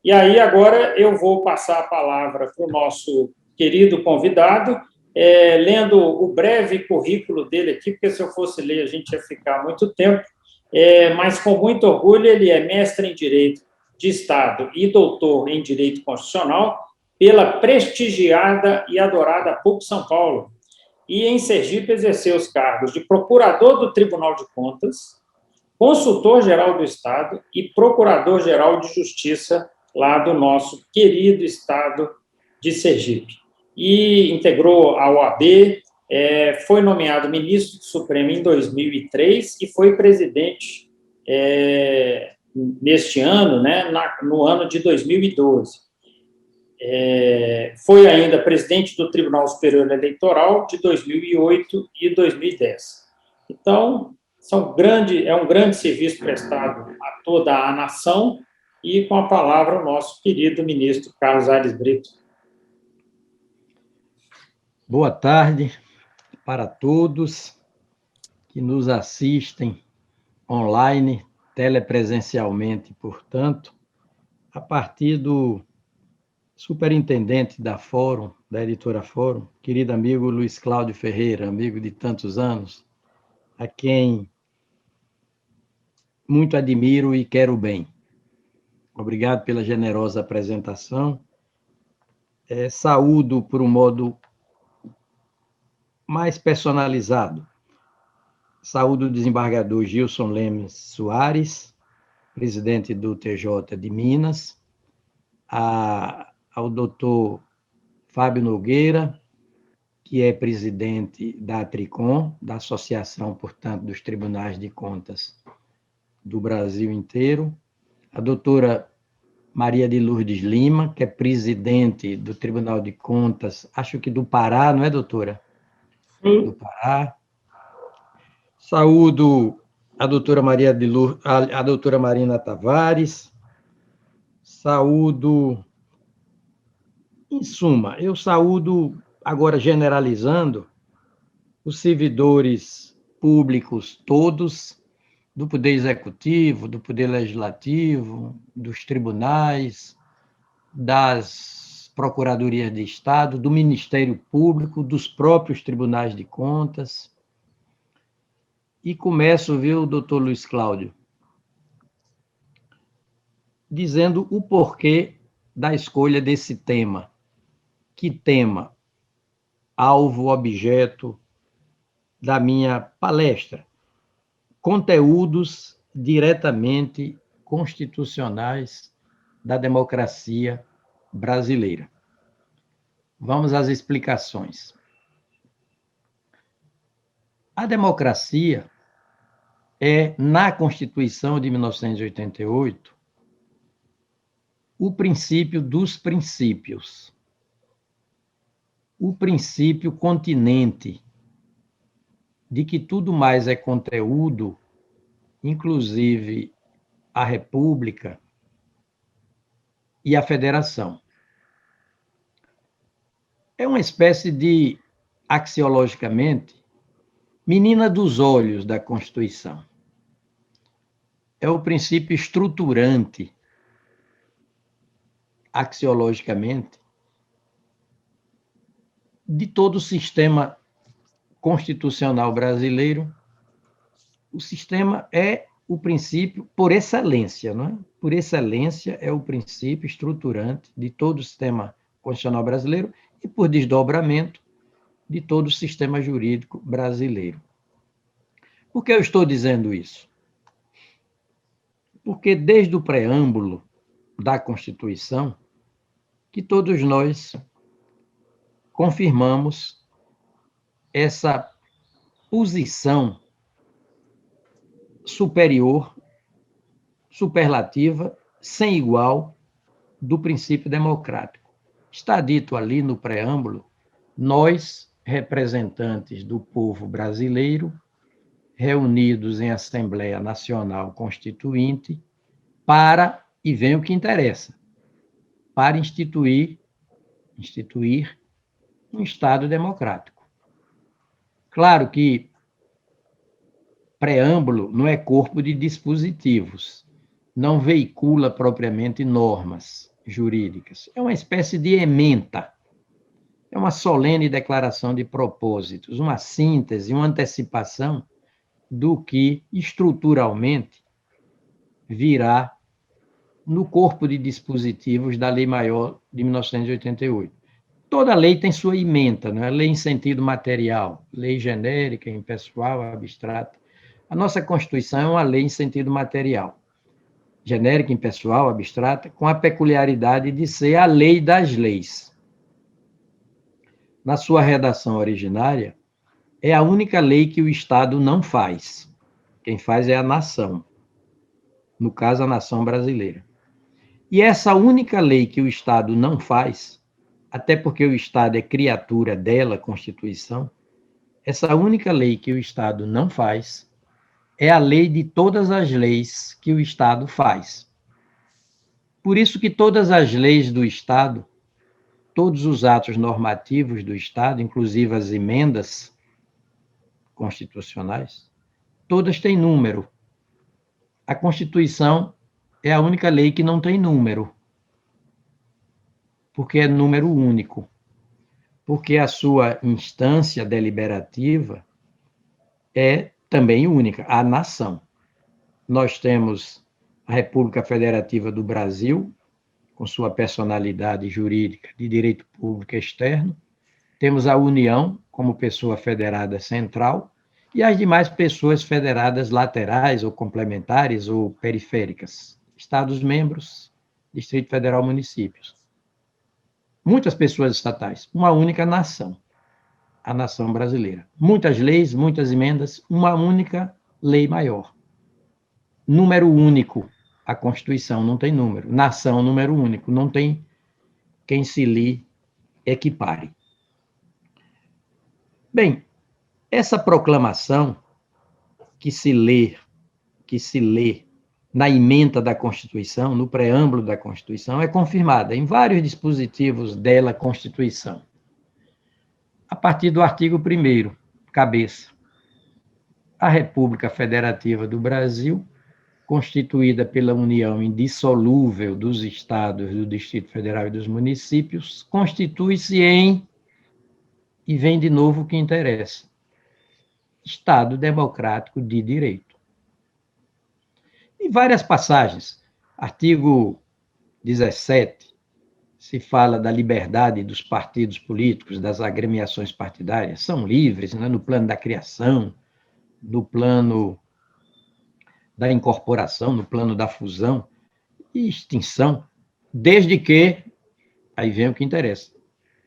E aí, agora, eu vou passar a palavra para o nosso querido convidado, lendo o breve currículo dele aqui, porque se eu fosse ler, a gente ia ficar muito tempo, mas com muito orgulho, ele é mestre em Direito de Estado e doutor em Direito Constitucional pela prestigiada e adorada PUC São Paulo. E em Sergipe exerceu os cargos de procurador do Tribunal de Contas, consultor-geral do Estado e procurador-geral de Justiça lá do nosso querido Estado de Sergipe. E integrou a OAB, foi nomeado ministro do Supremo em 2003 e foi presidente neste ano, né, no ano de 2012. Foi ainda presidente do Tribunal Superior Eleitoral de 2008 e 2010. Então, é um grande serviço prestado a toda a nação, e com a palavra o nosso querido ministro Carlos Aires Brito. Boa tarde para todos que nos assistem online, telepresencialmente, portanto, a partir do superintendente da Fórum, da editora Fórum, querido amigo Luiz Cláudio Ferreira, amigo de tantos anos, a quem muito admiro e quero bem. Obrigado pela generosa apresentação. Saúdo por um modo mais personalizado. Saúdo o desembargador Gilson Lemes Soares, presidente do TJ de Minas, ao doutor Fábio Nogueira, que é presidente da Tricom, da Associação, portanto, dos Tribunais de Contas do Brasil inteiro, a doutora Maria de Lourdes Lima, que é presidente do Tribunal de Contas, acho que do Pará, não é, doutora? Sim. Do Pará. Saúdo a doutora a doutora Marina Tavares. Saúdo, em suma, eu saúdo, agora generalizando, os servidores públicos todos, do Poder Executivo, do Poder Legislativo, dos tribunais, das Procuradorias de Estado, do Ministério Público, dos próprios Tribunais de Contas. E começo, viu, doutor Luiz Cláudio, dizendo o porquê da escolha desse tema. Que tema? Alvo, objeto da minha palestra. Conteúdos diretamente constitucionais da democracia brasileira. Vamos às explicações. A democracia é, na Constituição de 1988, o princípio dos princípios, o princípio continente de que tudo mais é conteúdo, inclusive a República e a Federação. É uma espécie de, axiologicamente, menina dos olhos da Constituição. É o princípio estruturante, axiologicamente, de todo o sistema constitucional brasileiro. O sistema é o princípio por excelência, não é? Por excelência é o princípio estruturante de todo o sistema constitucional brasileiro e, por desdobramento, de todo o sistema jurídico brasileiro. Por que eu estou dizendo isso? Porque desde o preâmbulo da Constituição, que todos nós confirmamos essa posição superior, superlativa, sem igual, do princípio democrático. Está dito ali no preâmbulo, nós, representantes do povo brasileiro, reunidos em Assembleia Nacional Constituinte, para, e vem o que interessa, para instituir um Estado democrático. Claro que preâmbulo não é corpo de dispositivos, não veicula propriamente normas. jurídicas. É uma espécie de ementa, é uma solene declaração de propósitos, uma síntese, uma antecipação do que estruturalmente virá no corpo de dispositivos da Lei Maior de 1988. Toda lei tem sua ementa, não é? Lei em sentido material, lei genérica, impessoal, abstrata. A nossa Constituição é uma lei em sentido material, genérica, impessoal, abstrata, com a peculiaridade de ser a lei das leis. Na sua redação originária, é a única lei que o Estado não faz. Quem faz é a nação, no caso, a nação brasileira. E essa única lei que o Estado não faz, até porque o Estado é criatura dela, Constituição, essa única lei que o Estado não faz é a lei de todas as leis que o Estado faz. Por isso que todas as leis do Estado, todos os atos normativos do Estado, inclusive as emendas constitucionais, todas têm número. A Constituição é a única lei que não tem número, porque é número único, porque a sua instância deliberativa é também única, a nação. Nós temos a República Federativa do Brasil, com sua personalidade jurídica de direito público externo, temos a União como pessoa federada central e as demais pessoas federadas laterais ou complementares ou periféricas, Estados-membros, Distrito Federal, municípios. Muitas pessoas estatais, uma única nação, a nação brasileira. Muitas leis, muitas emendas, uma única lei maior. Número único, a Constituição não tem número. Nação, número único, não tem quem se lhe equipare. Bem, essa proclamação que se lê na ementa da Constituição, no preâmbulo da Constituição, é confirmada em vários dispositivos dela, Constituição. A partir do artigo 1º, cabeça. A República Federativa do Brasil, constituída pela união indissolúvel dos estados, do Distrito Federal e dos municípios, constitui-se em, e vem de novo o que interessa, Estado democrático de direito. Em várias passagens, artigo 17, se fala da liberdade dos partidos políticos, das agremiações partidárias, são livres, né, no plano da criação, no plano da incorporação, no plano da fusão e extinção, desde que, aí vem o que interessa,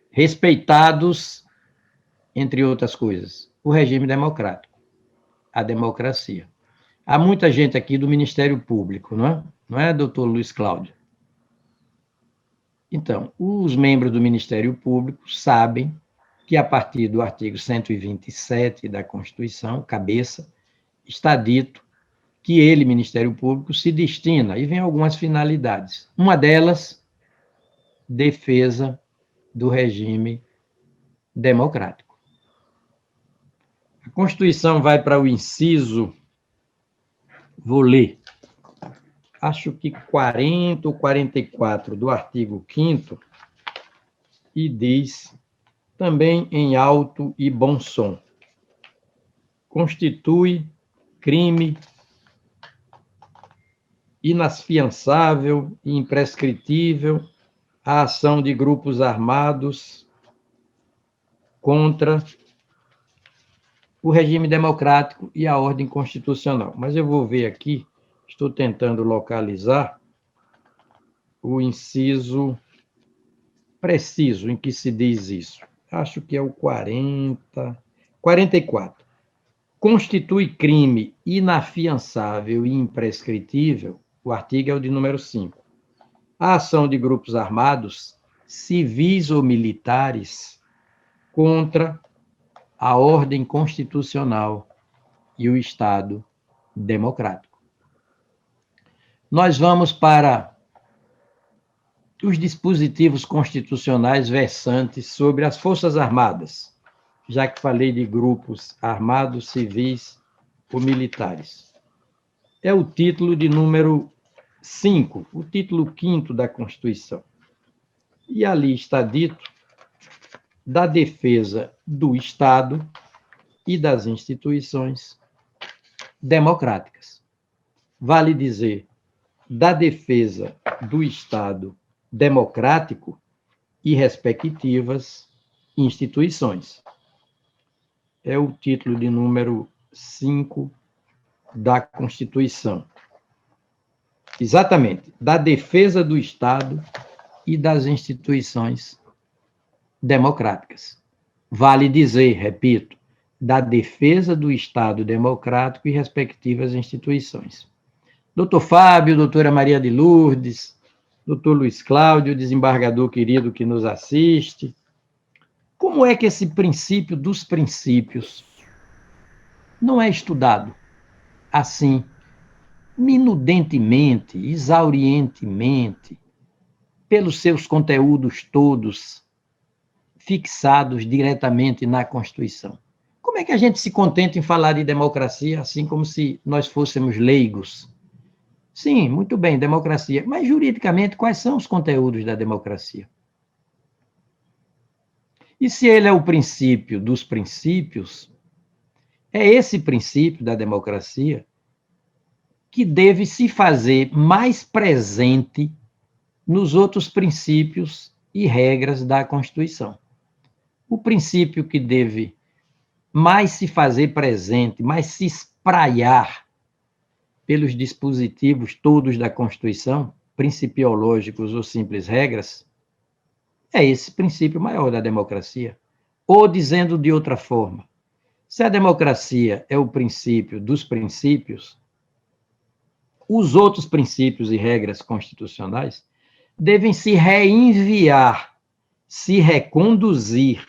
respeitados, entre outras coisas, o regime democrático, a democracia. Há muita gente aqui do Ministério Público, não é? Não é, doutor Luiz Cláudio? Então, os membros do Ministério Público sabem que, a partir do artigo 127 da Constituição, cabeça, está dito que ele, Ministério Público, se destina, e vem algumas finalidades. Uma delas, defesa do regime democrático. A Constituição vai para o inciso, vou ler, acho que 40 ou 44 do artigo 5º, e diz, também em alto e bom som, constitui crime inafiançável e imprescritível a ação de grupos armados contra o regime democrático e a ordem constitucional. Mas eu vou ver aqui, estou tentando localizar o inciso preciso em que se diz isso. Acho que é o 44. Constitui crime inafiançável e imprescritível, o artigo é o de número 5, a ação de grupos armados, civis ou militares, contra a ordem constitucional e o Estado democrático. Nós vamos para os dispositivos constitucionais versantes sobre as Forças Armadas, já que falei de grupos armados, civis ou militares. É o título de número 5, o título 5º da Constituição. E ali está dito da defesa do Estado e das instituições democráticas. Vale dizer, da defesa do Estado democrático e respectivas instituições. É o título de número 5 da Constituição. Exatamente, da defesa do Estado e das instituições democráticas. Vale dizer, repito, da defesa do Estado democrático e respectivas instituições. Doutor Fábio, doutora Maria de Lourdes, doutor Luiz Cláudio, desembargador querido que nos assiste, como é que esse princípio dos princípios não é estudado assim, minudentemente, exaurientemente, pelos seus conteúdos todos fixados diretamente na Constituição? Como é que a gente se contenta em falar de democracia assim como se nós fôssemos leigos? Sim, muito bem, democracia. Mas, juridicamente, quais são os conteúdos da democracia? E se ele é o princípio dos princípios, é esse princípio da democracia que deve se fazer mais presente nos outros princípios e regras da Constituição. O princípio que deve mais se fazer presente, mais se espraiar pelos dispositivos todos da Constituição, principiológicos ou simples regras, é esse princípio maior da democracia. Ou, dizendo de outra forma, se a democracia é o princípio dos princípios, os outros princípios e regras constitucionais devem se reenviar, se reconduzir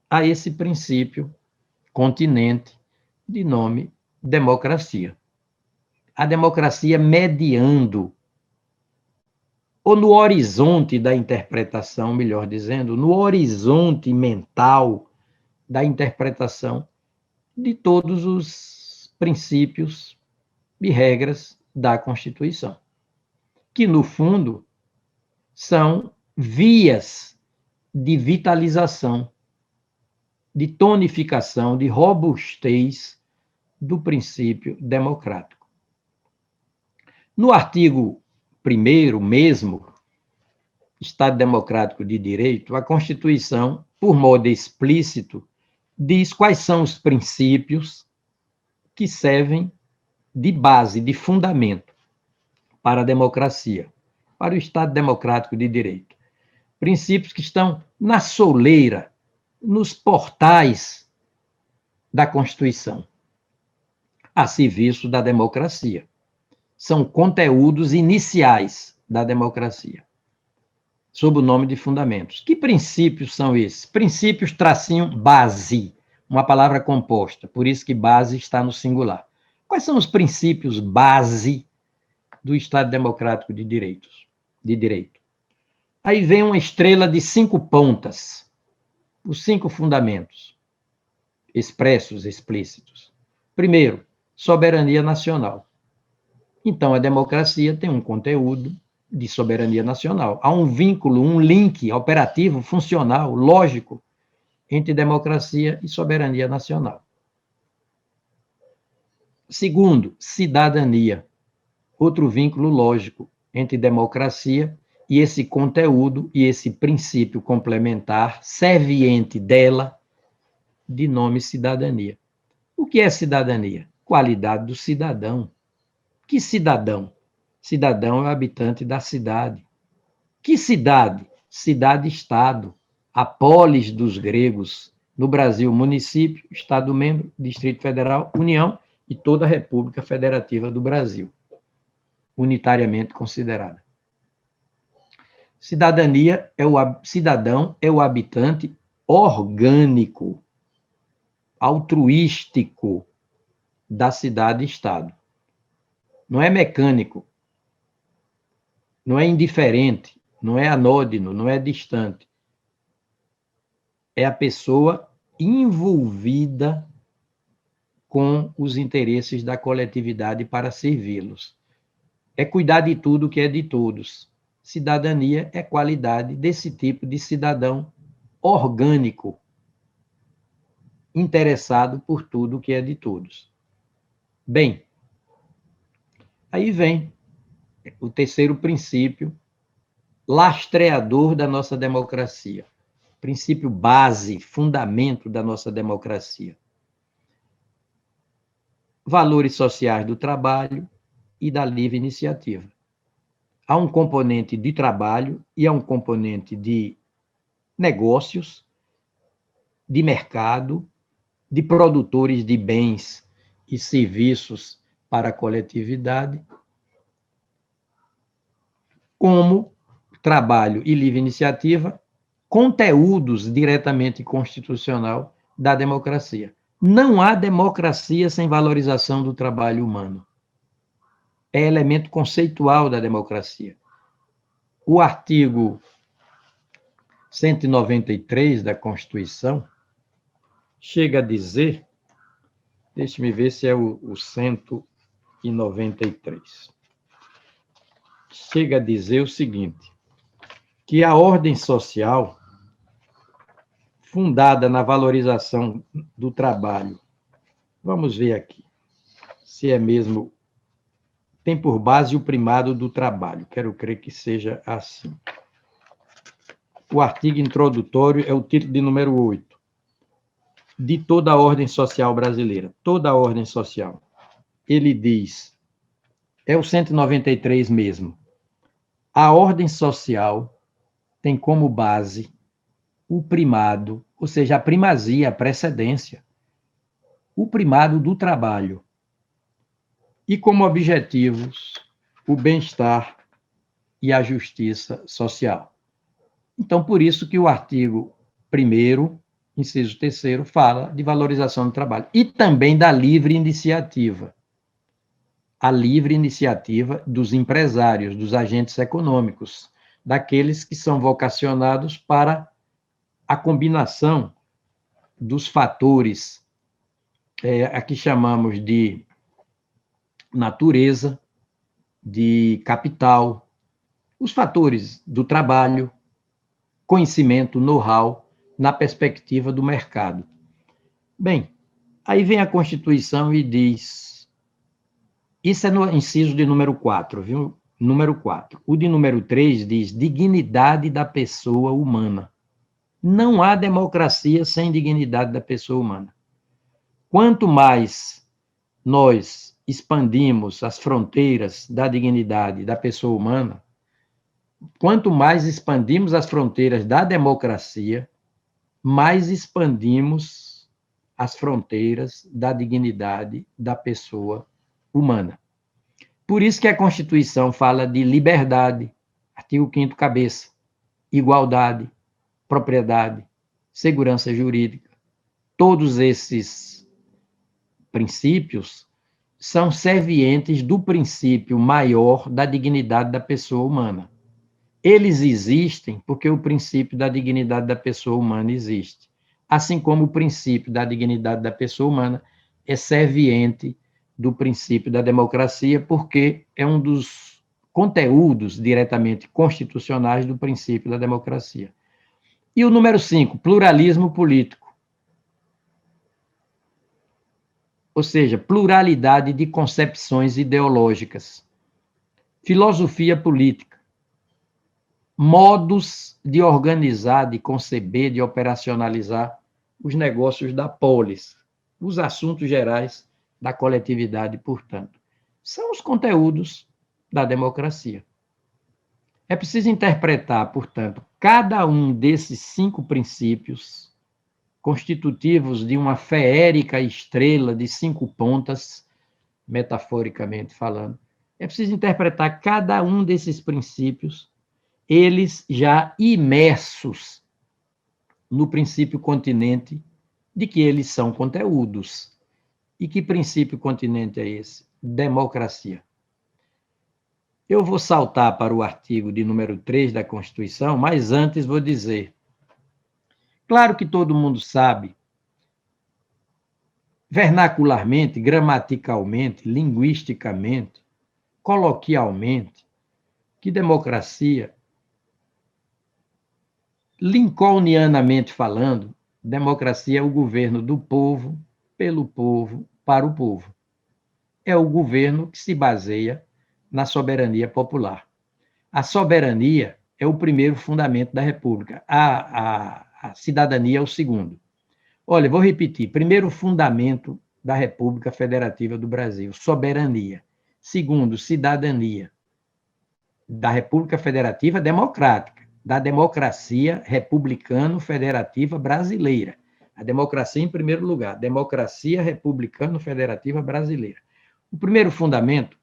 a esse princípio continente de nome democracia. A democracia mediando, ou no horizonte da interpretação, melhor dizendo, no horizonte mental da interpretação de todos os princípios e regras da Constituição, que, no fundo, são vias de vitalização, de tonificação, de robustez do princípio democrático. No artigo 1º mesmo, Estado Democrático de Direito, a Constituição, por modo explícito, diz quais são os princípios que servem de base, de fundamento para a democracia, para o Estado Democrático de Direito. Princípios que estão na soleira, nos portais da Constituição, a serviço da democracia. São conteúdos iniciais da democracia, sob o nome de fundamentos. Que princípios são esses? Princípios tracinho base, uma palavra composta, por isso que base está no singular. Quais são os princípios base do Estado Democrático de Direito? Aí vem uma estrela de 5 pontas, os 5 fundamentos, expressos, explícitos. Primeiro, soberania nacional. Então, a democracia tem um conteúdo de soberania nacional. Há um vínculo, um link operativo, funcional, lógico, entre democracia e soberania nacional. Segundo, cidadania. Outro vínculo lógico entre democracia e esse conteúdo e esse princípio complementar, serviente dela, de nome cidadania. O que é cidadania? Qualidade do cidadão. Que cidadão? Cidadão é o habitante da cidade. Que cidade? Cidade-estado. A polis dos gregos. No Brasil, município, Estado-membro, Distrito Federal, União e toda a República Federativa do Brasil, unitariamente considerada. Cidadania é cidadão é o habitante orgânico, altruístico da cidade-estado. Não é mecânico, não é indiferente, não é anódino, não é distante. É a pessoa envolvida com os interesses da coletividade para servi-los. é cuidar de tudo que é de todos. Cidadania é qualidade desse tipo de cidadão orgânico, interessado por tudo que é de todos. Bem, aí vem o terceiro princípio, lastreador da nossa democracia. Princípio base, fundamento da nossa democracia. Valores sociais do trabalho e da livre iniciativa. Há um componente de trabalho e há um componente de negócios, de mercado, de produtores de bens e serviços para a coletividade, como trabalho e livre iniciativa, conteúdos diretamente constitucional da democracia. Não há democracia sem valorização do trabalho humano. É elemento conceitual da democracia. O artigo 193 da Constituição chega a dizer, deixe-me ver se é o 193, chega a dizer o seguinte, que a ordem social, fundada na valorização do trabalho, vamos ver aqui, se é mesmo, tem por base o primado do trabalho, quero crer que seja assim. O artigo introdutório é o título de número 8, de toda a ordem social brasileira, toda a ordem social. Ele diz, é o 193 mesmo, a ordem social tem como base o primado, ou seja, a primazia, a precedência, o primado do trabalho, e como objetivos o bem-estar e a justiça social. Então, por isso que o artigo 1º, inciso 3º, fala de valorização do trabalho e também da livre iniciativa. A livre iniciativa dos empresários, dos agentes econômicos, daqueles que são vocacionados para a combinação dos fatores, aqui chamamos de natureza, de capital, os fatores do trabalho, conhecimento, know-how, na perspectiva do mercado. Bem, aí vem a Constituição e diz, isso é no inciso de número 4, viu? Número 4. O de número 3 diz dignidade da pessoa humana. Não há democracia sem dignidade da pessoa humana. Quanto mais nós expandimos as fronteiras da dignidade da pessoa humana, quanto mais expandimos as fronteiras da democracia, mais expandimos as fronteiras da dignidade da pessoa humana. Por isso que a Constituição fala de liberdade, artigo 5º cabeça, igualdade, propriedade, segurança jurídica. Todos esses princípios são servientes do princípio maior da dignidade da pessoa humana. Eles existem porque o princípio da dignidade da pessoa humana existe, assim como o princípio da dignidade da pessoa humana é serviente do princípio da democracia, porque é um dos conteúdos diretamente constitucionais do princípio da democracia. E o número 5, pluralismo político. Ou seja, pluralidade de concepções ideológicas. Filosofia política. Modos de organizar, de conceber, de operacionalizar os negócios da polis, os assuntos gerais da coletividade, portanto. São os conteúdos da democracia. É preciso interpretar, portanto, cada um desses 5 princípios constitutivos de uma feérica estrela de 5 pontas, metaforicamente falando. É preciso interpretar cada um desses princípios, eles já imersos no princípio continente de que eles são conteúdos. E que princípio continente é esse? Democracia. Eu vou saltar para o artigo de número 3 da Constituição, mas antes vou dizer, claro que todo mundo sabe, vernacularmente, gramaticalmente, linguisticamente, coloquialmente, que democracia, lincolnianamente falando, democracia é o governo do povo, pelo povo, para o povo. É o governo que se baseia na soberania popular. A soberania é o primeiro fundamento da República, a cidadania é o segundo. Olha, vou repetir: primeiro fundamento da República Federativa do Brasil, soberania. Segundo, cidadania. Da República Federativa Democrática, da democracia republicano-federativa brasileira. A democracia em primeiro lugar, democracia republicano-federativa brasileira. O primeiro fundamento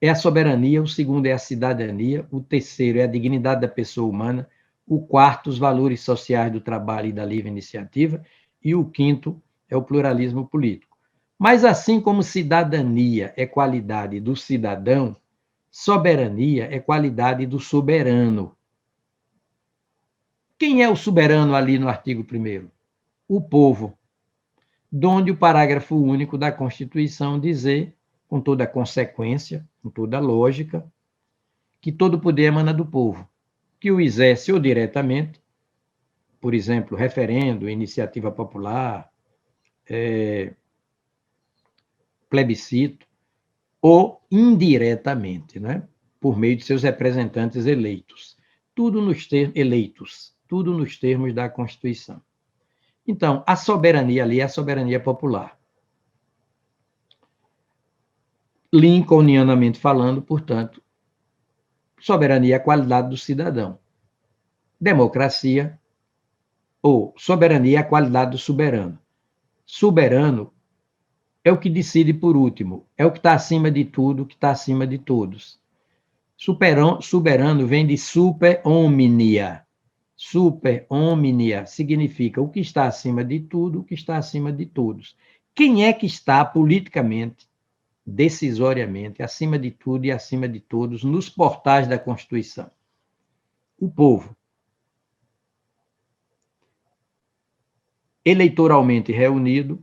é a soberania, o segundo é a cidadania, o terceiro é a dignidade da pessoa humana, o quarto, os valores sociais do trabalho e da livre iniciativa, e o quinto é o pluralismo político. Mas assim como cidadania é qualidade do cidadão, soberania é qualidade do soberano. Quem é o soberano ali no artigo 1º? O povo, donde o parágrafo único da Constituição dizer, com toda a consequência, com toda a lógica, que todo poder emana do povo, que o exerce ou diretamente, por exemplo, referendo, iniciativa popular, plebiscito, ou indiretamente, né? Por meio de seus representantes eleitos. Tudo nos termos da Constituição. Então, a soberania ali é a soberania popular. Lincolnianamente falando, portanto, soberania é a qualidade do cidadão. Democracia, ou soberania é a qualidade do soberano. Soberano é o que decide por último, é o que está acima de tudo, o que está acima de todos. Soberano vem de super omnia. Super omnia significa o que está acima de tudo, o que está acima de todos. Quem é que está politicamente, decisoriamente, acima de tudo e acima de todos nos portais da Constituição? O povo. Eleitoralmente reunido,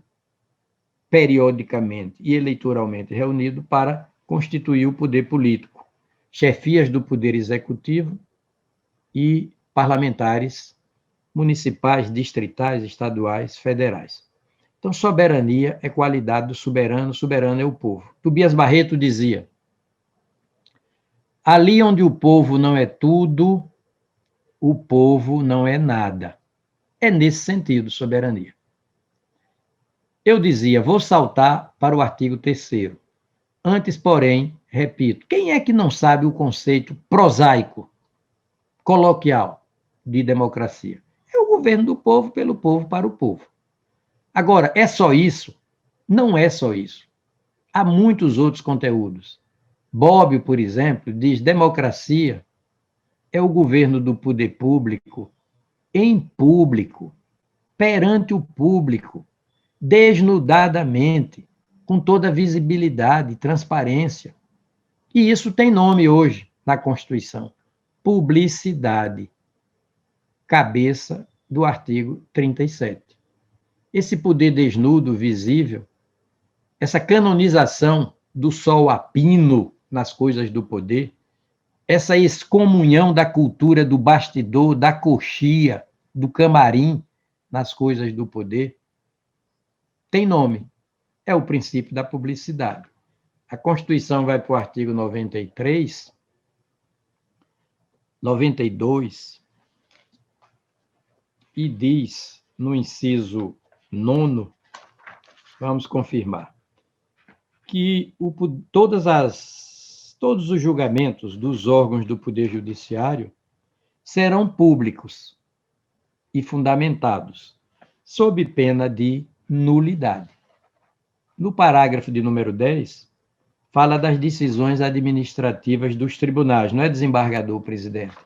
periodicamente e eleitoralmente reunido para constituir o poder político, chefias do poder executivo e parlamentares municipais, distritais, estaduais, federais. Então, soberania é qualidade do soberano, soberano é o povo. Tobias Barreto dizia: ali onde o povo não é tudo, o povo não é nada. É nesse sentido, soberania. Eu dizia, vou saltar para o artigo 3º. Antes, porém, repito, quem é que não sabe o conceito prosaico, coloquial, de democracia? É o governo do povo, pelo povo, para o povo. Agora, é só isso? Não é só isso. Há muitos outros conteúdos. Bobbio, por exemplo, diz: democracia é o governo do poder público, em público, perante o público, desnudadamente, com toda visibilidade, transparência. E isso tem nome hoje na Constituição: publicidade, cabeça do artigo 37. Esse poder desnudo, visível, essa canonização do sol a pino nas coisas do poder, essa excomunhão da cultura do bastidor, da coxia, do camarim nas coisas do poder, tem nome: é o princípio da publicidade. A Constituição vai para o artigo 93, 92, e diz, no inciso 9º, vamos confirmar, que todos os julgamentos dos órgãos do Poder Judiciário serão públicos e fundamentados, sob pena de nulidade. No parágrafo de número 10, fala das decisões administrativas dos tribunais, não é, desembargador presidente?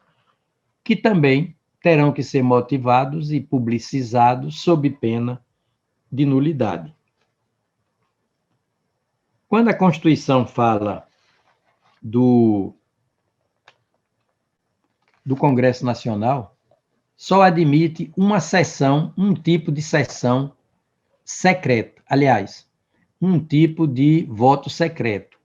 Que também terão que ser motivados e publicizados sob pena de nulidade. Quando a Constituição fala do Congresso Nacional, só admite uma sessão, um tipo de sessão secreta. Aliás, um tipo de voto secreto.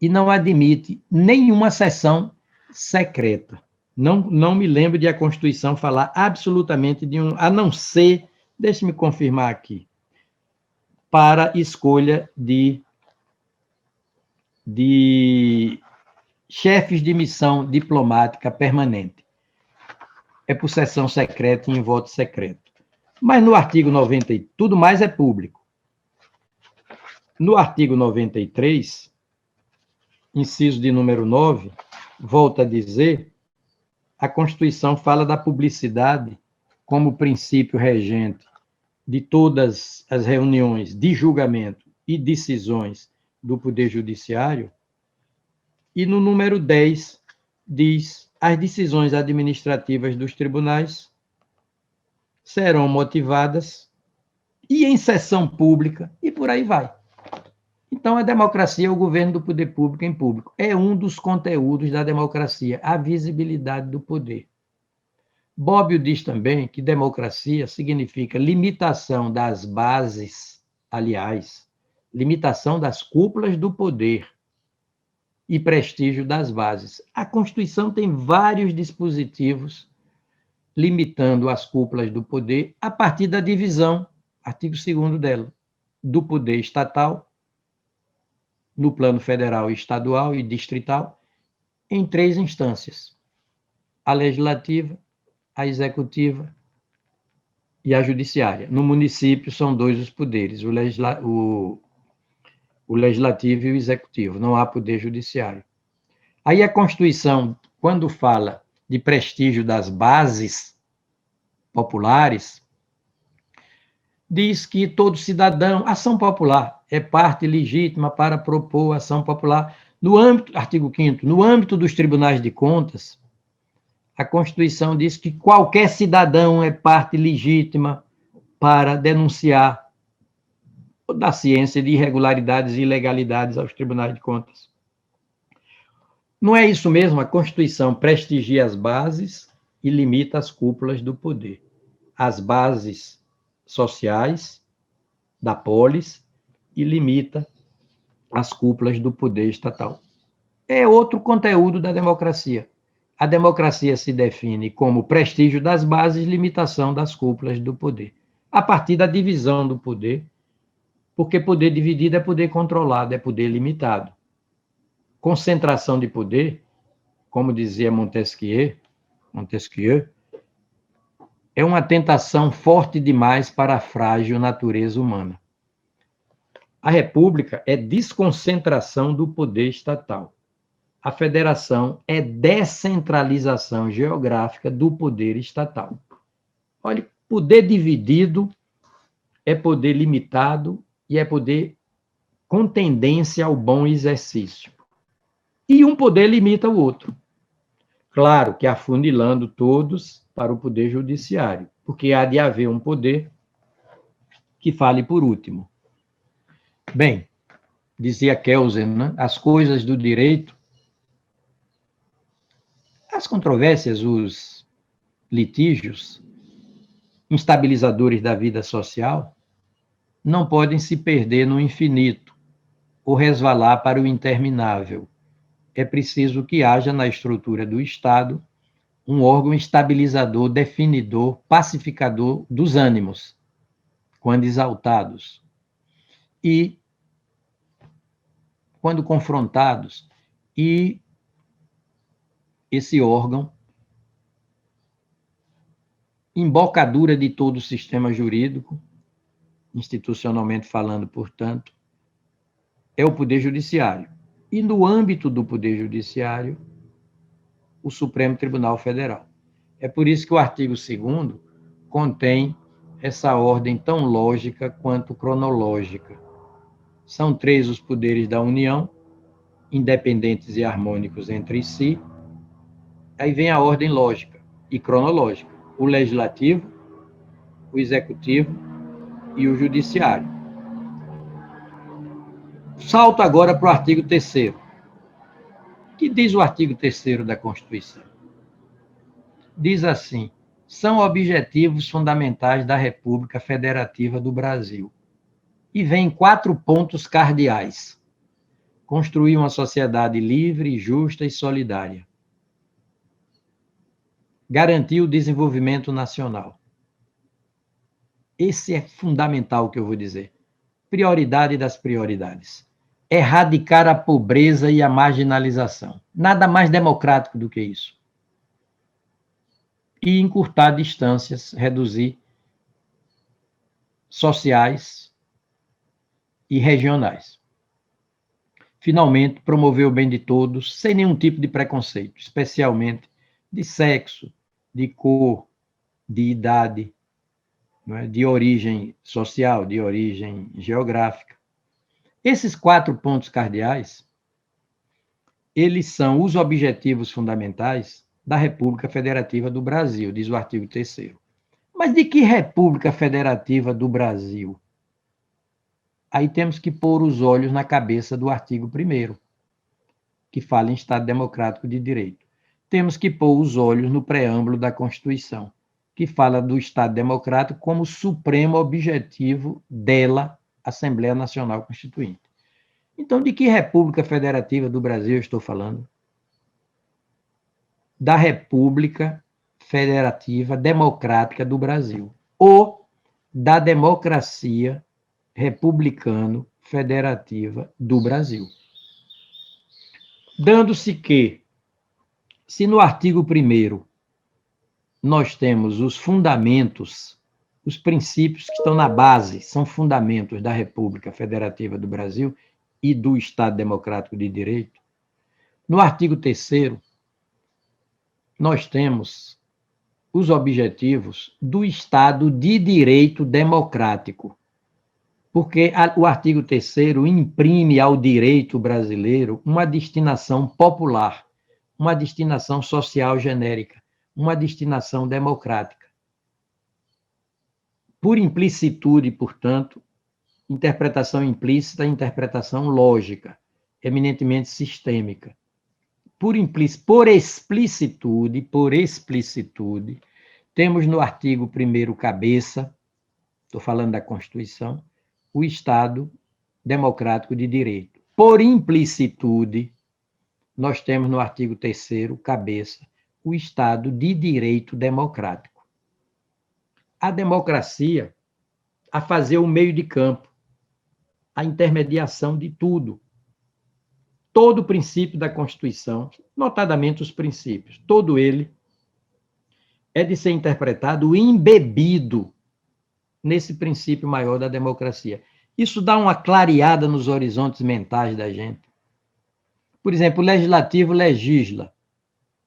e não admite nenhuma sessão secreta. Não me lembro de a Constituição falar absolutamente de a não ser, deixe-me confirmar aqui, para escolha de chefes de missão diplomática permanente. É por sessão secreta e em voto secreto. Mas no artigo 90, tudo mais é público. No artigo 93, inciso de número 9, volta a dizer, a Constituição fala da publicidade como princípio regente de todas as reuniões de julgamento e decisões do Poder Judiciário, e no número 10 diz: as decisões administrativas dos tribunais serão motivadas e em sessão pública, e por aí vai. Então, a democracia é o governo do poder público em público. É um dos conteúdos da democracia, a visibilidade do poder. Bobbio diz também que democracia significa limitação das bases, aliás, limitação das cúpulas do poder e prestígio das bases. A Constituição tem vários dispositivos limitando as cúpulas do poder a partir da divisão, artigo 2º dela, do poder estatal, no plano federal, estadual e distrital, em 3 instâncias: a legislativa, a executiva e a judiciária. No município são 2 os poderes, o legislativo e o executivo, não há poder judiciário. Aí a Constituição, quando fala de prestígio das bases populares, diz que todo cidadão, ação popular, é parte legítima para propor ação popular. No âmbito, artigo 5º, no âmbito dos tribunais de contas, a Constituição diz que qualquer cidadão é parte legítima para denunciar da ciência de irregularidades e ilegalidades aos tribunais de contas. Não é isso mesmo? A Constituição prestigia as bases e limita as cúpulas do poder. As bases sociais da polis e limita as cúpulas do poder estatal. É outro conteúdo da democracia. A democracia se define como prestígio das bases e limitação das cúpulas do poder, a partir da divisão do poder, porque poder dividido é poder controlado, é poder limitado. Concentração de poder, como dizia Montesquieu, é uma tentação forte demais para a frágil natureza humana. A república é desconcentração do poder estatal. A federação é descentralização geográfica do poder estatal. Olha, poder dividido é poder limitado e é poder com tendência ao bom exercício. E um poder limita o outro. Claro que afunilando todos para o poder judiciário, porque há de haver um poder que fale por último. Bem, dizia Kelsen, né? As coisas do direito, as controvérsias, os litígios, instabilizadores da vida social, não podem se perder no infinito ou resvalar para o interminável. É preciso que haja na estrutura do Estado um órgão estabilizador, definidor, pacificador dos ânimos, quando exaltados, e quando confrontados, e esse órgão, embocadura de todo o sistema jurídico, institucionalmente falando, portanto, é o Poder Judiciário. E no âmbito do Poder Judiciário, o Supremo Tribunal Federal. É por isso que o artigo 2º contém essa ordem tão lógica quanto cronológica. São 3 os poderes da União, independentes e harmônicos entre si. Aí vem a ordem lógica e cronológica: o Legislativo, o Executivo e o Judiciário. Salto agora para o artigo 3º. O que diz o artigo 3º da Constituição? Diz assim: são objetivos fundamentais da República Federativa do Brasil. E vem 4 pontos cardeais. construir uma sociedade livre, justa e solidária, garantir o desenvolvimento nacional. Esse é fundamental que eu vou dizer. Prioridade das prioridades. Erradicar a pobreza e a marginalização. Nada mais democrático do que isso. E encurtar distâncias, reduzir sociais e regionais. Finalmente, promover o bem de todos, sem nenhum tipo de preconceito, especialmente de sexo, de cor, de idade, não é? De origem social, de origem geográfica. Esses 4 pontos cardeais, eles são os objetivos fundamentais da República Federativa do Brasil, diz o artigo 3º. Mas de que República Federativa do Brasil? Aí temos que pôr os olhos na cabeça do artigo 1º, que fala em Estado Democrático de Direito. Temos que pôr os olhos no preâmbulo da Constituição, que fala do Estado Democrático como supremo objetivo dela, Assembleia Nacional Constituinte. Então, de que República Federativa do Brasil eu estou falando? Da República Federativa Democrática do Brasil, ou da democracia republicano-federativa do Brasil. Dando-se que, se no artigo 1º nós temos os fundamentos, os princípios que estão na base, são fundamentos da República Federativa do Brasil e do Estado Democrático de Direito, no artigo 3º nós temos os objetivos do Estado de Direito Democrático, porque o artigo 3º imprime ao direito brasileiro uma destinação popular, uma destinação social genérica, uma destinação democrática. Por implicitude, portanto, interpretação implícita, interpretação lógica, eminentemente sistêmica. Por explicitude, temos no artigo 1º cabeça, estou falando da Constituição, o Estado Democrático de Direito. Por implicitude, nós temos no artigo 3º cabeça, o Estado de Direito Democrático. A democracia, a fazer o meio de campo, a intermediação de tudo. Todo o princípio da Constituição, notadamente os princípios, todo ele é de ser interpretado embebido nesse princípio maior da democracia. Isso dá uma clareada nos horizontes mentais da gente. Por exemplo, o legislativo legisla,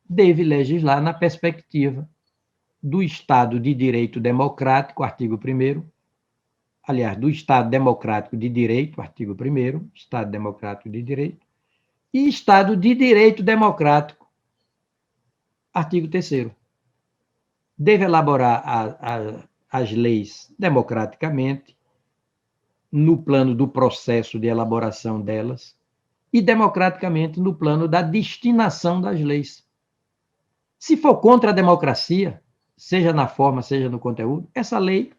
deve legislar na perspectiva do Estado de Direito Democrático, artigo 1º, aliás, do Estado Democrático de Direito, artigo 1º, Estado Democrático de Direito, e Estado de Direito Democrático, artigo 3º. Deve elaborar as leis democraticamente, no plano do processo de elaboração delas, e democraticamente no plano da destinação das leis. Se for contra a democracia, seja na forma, seja no conteúdo, essa lei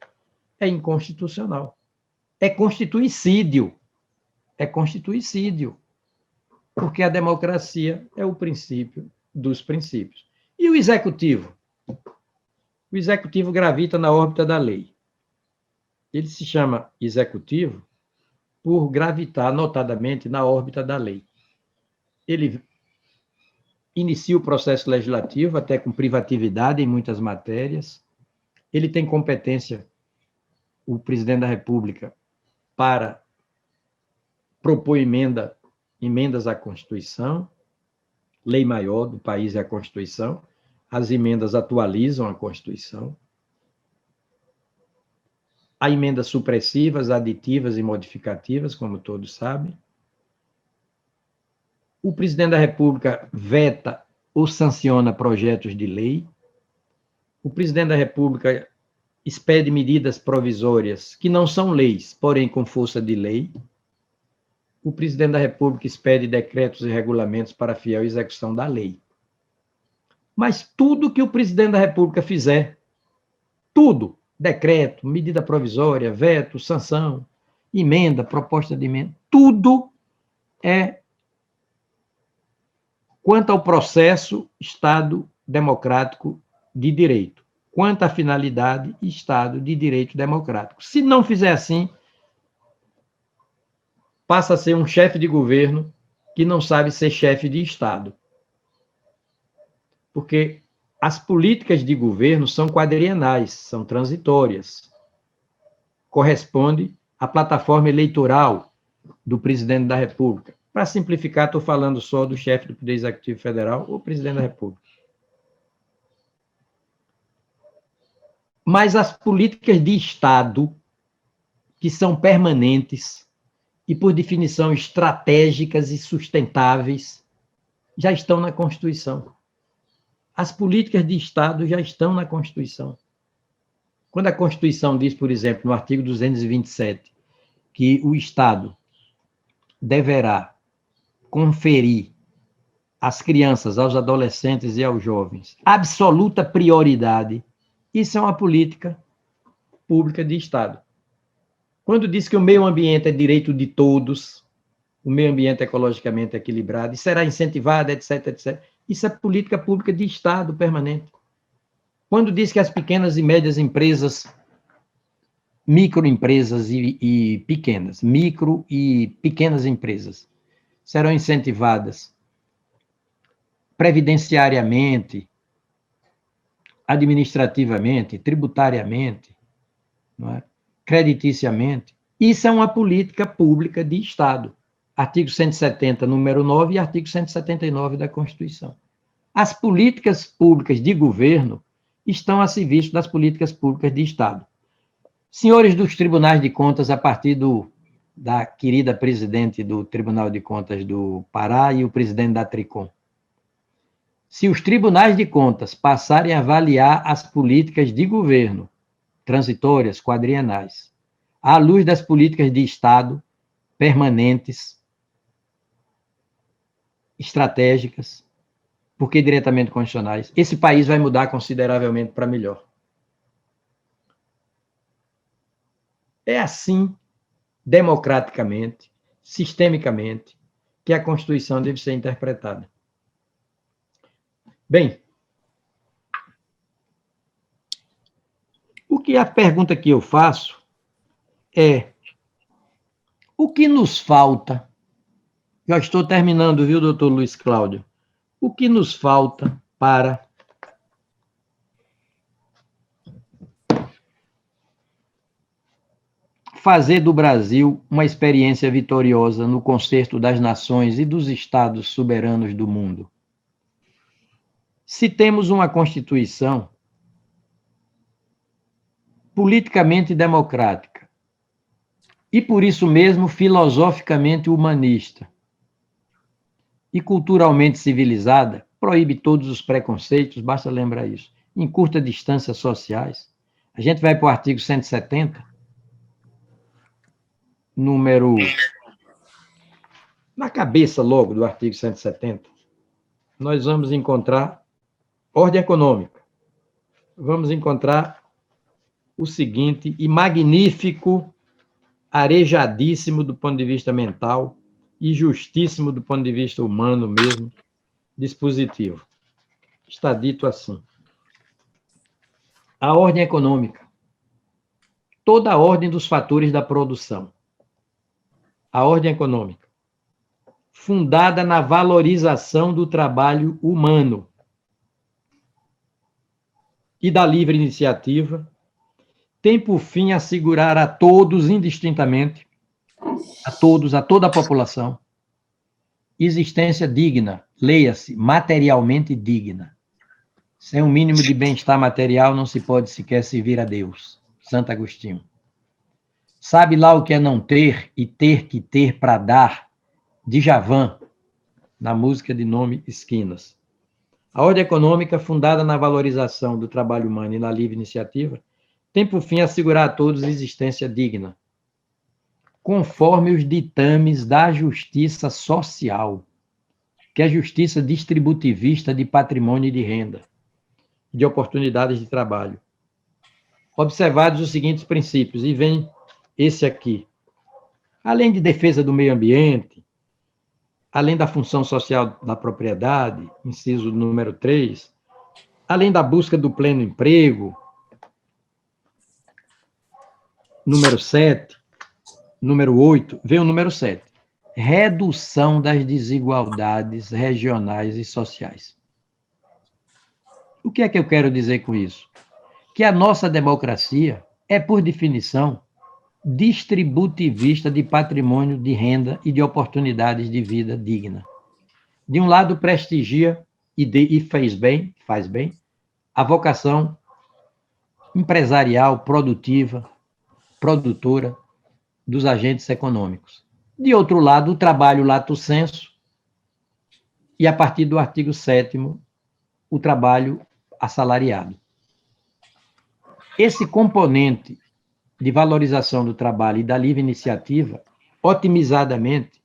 é inconstitucional. É constituicídio. É constituicídio. Porque a democracia é o princípio dos princípios. E o executivo? O executivo gravita na órbita da lei. Ele se chama executivo por gravitar notadamente na órbita da lei. Ele inicia o processo legislativo, até com privatividade em muitas matérias. Ele tem competência, o presidente da República, para propor emendas à Constituição. Lei maior do país é a Constituição. As emendas atualizam a Constituição. Há emendas supressivas, aditivas e modificativas, como todos sabem. O presidente da República veta ou sanciona projetos de lei. O presidente da República expede medidas provisórias que não são leis, porém com força de lei. O presidente da República expede decretos e regulamentos para fiel execução da lei. Mas tudo que o presidente da República fizer, tudo, decreto, medida provisória, veto, sanção, emenda, proposta de emenda, tudo é quanto ao processo, Estado democrático de direito. Quanto à finalidade, Estado de direito democrático. Se não fizer assim, passa a ser um chefe de governo que não sabe ser chefe de Estado. Porque as políticas de governo são quadrienais, são transitórias. Corresponde à plataforma eleitoral do presidente da República. Para simplificar, estou falando só do chefe do Poder Executivo Federal ou presidente da República. Mas as políticas de Estado, que são permanentes e, por definição, estratégicas e sustentáveis, já estão na Constituição. As políticas de Estado já estão na Constituição. Quando a Constituição diz, por exemplo, no artigo 227, que o Estado deverá conferir às crianças, aos adolescentes e aos jovens absoluta prioridade, isso é uma política pública de Estado. Quando diz que o meio ambiente é direito de todos, o meio ambiente ecologicamente equilibrado, e será incentivado, etc., etc., isso é política pública de Estado permanente. Quando diz que as pequenas e médias empresas, microempresas e pequenas, micro e pequenas empresas, serão incentivadas previdenciariamente, administrativamente, tributariamente, não é? Crediticiamente. Isso é uma política pública de Estado. Artigo 170, número 9, e artigo 179 da Constituição. As políticas públicas de governo estão a serviço das políticas públicas de Estado. Senhores dos tribunais de contas, a partir da querida presidente do Tribunal de Contas do Pará e o presidente da Tricom, se os tribunais de contas passarem a avaliar as políticas de governo, transitórias, quadrienais, à luz das políticas de Estado, permanentes, estratégicas, porque diretamente constitucionais, esse país vai mudar consideravelmente para melhor. É assim, democraticamente, sistemicamente, que a Constituição deve ser interpretada. Bem, a pergunta que eu faço é: o que nos falta? Já estou terminando, viu, doutor Luiz Cláudio? O que nos falta para fazer do Brasil uma experiência vitoriosa no concerto das nações e dos estados soberanos do mundo? Se temos uma Constituição politicamente democrática e, por isso mesmo, filosoficamente humanista e culturalmente civilizada, proíbe todos os preconceitos, basta lembrar isso, em curta distância sociais. A gente vai para o artigo 170, número... Na cabeça logo do artigo 170, nós vamos encontrar ordem econômica. Vamos encontrar o seguinte, e magnífico, arejadíssimo do ponto de vista mental e justíssimo do ponto de vista humano mesmo, dispositivo. Está dito assim: a ordem econômica, toda a ordem dos fatores da produção, a ordem econômica, fundada na valorização do trabalho humano e da livre iniciativa, tem por fim assegurar a todos indistintamente, a todos, a toda a população, existência digna, leia-se, materialmente digna. Sem um mínimo de bem-estar material não se pode sequer servir a Deus. Santo Agostinho. Sabe lá o que é não ter e ter que ter para dar? Djavan, na música de nome Esquinas. A ordem econômica, fundada na valorização do trabalho humano e na livre iniciativa, tem por fim assegurar a todos existência digna, conforme os ditames da justiça social, que é a justiça distributivista de patrimônio e de renda, de oportunidades de trabalho. Observados os seguintes princípios, e vem esse aqui. Além de defesa do meio ambiente, além da função social da propriedade, inciso número 3, além da busca do pleno emprego, número 7, número 8, vem o número 7, redução das desigualdades regionais e sociais. O que é que eu quero dizer com isso? Que a nossa democracia é, por definição, distributivista de patrimônio, de renda e de oportunidades de vida digna. De um lado, prestigia e faz bem, a vocação empresarial, produtiva, produtora dos agentes econômicos. De outro lado, o trabalho lato sensu e, a partir do artigo 7º, o trabalho assalariado. Esse componente de valorização do trabalho e da livre iniciativa, otimizadamente,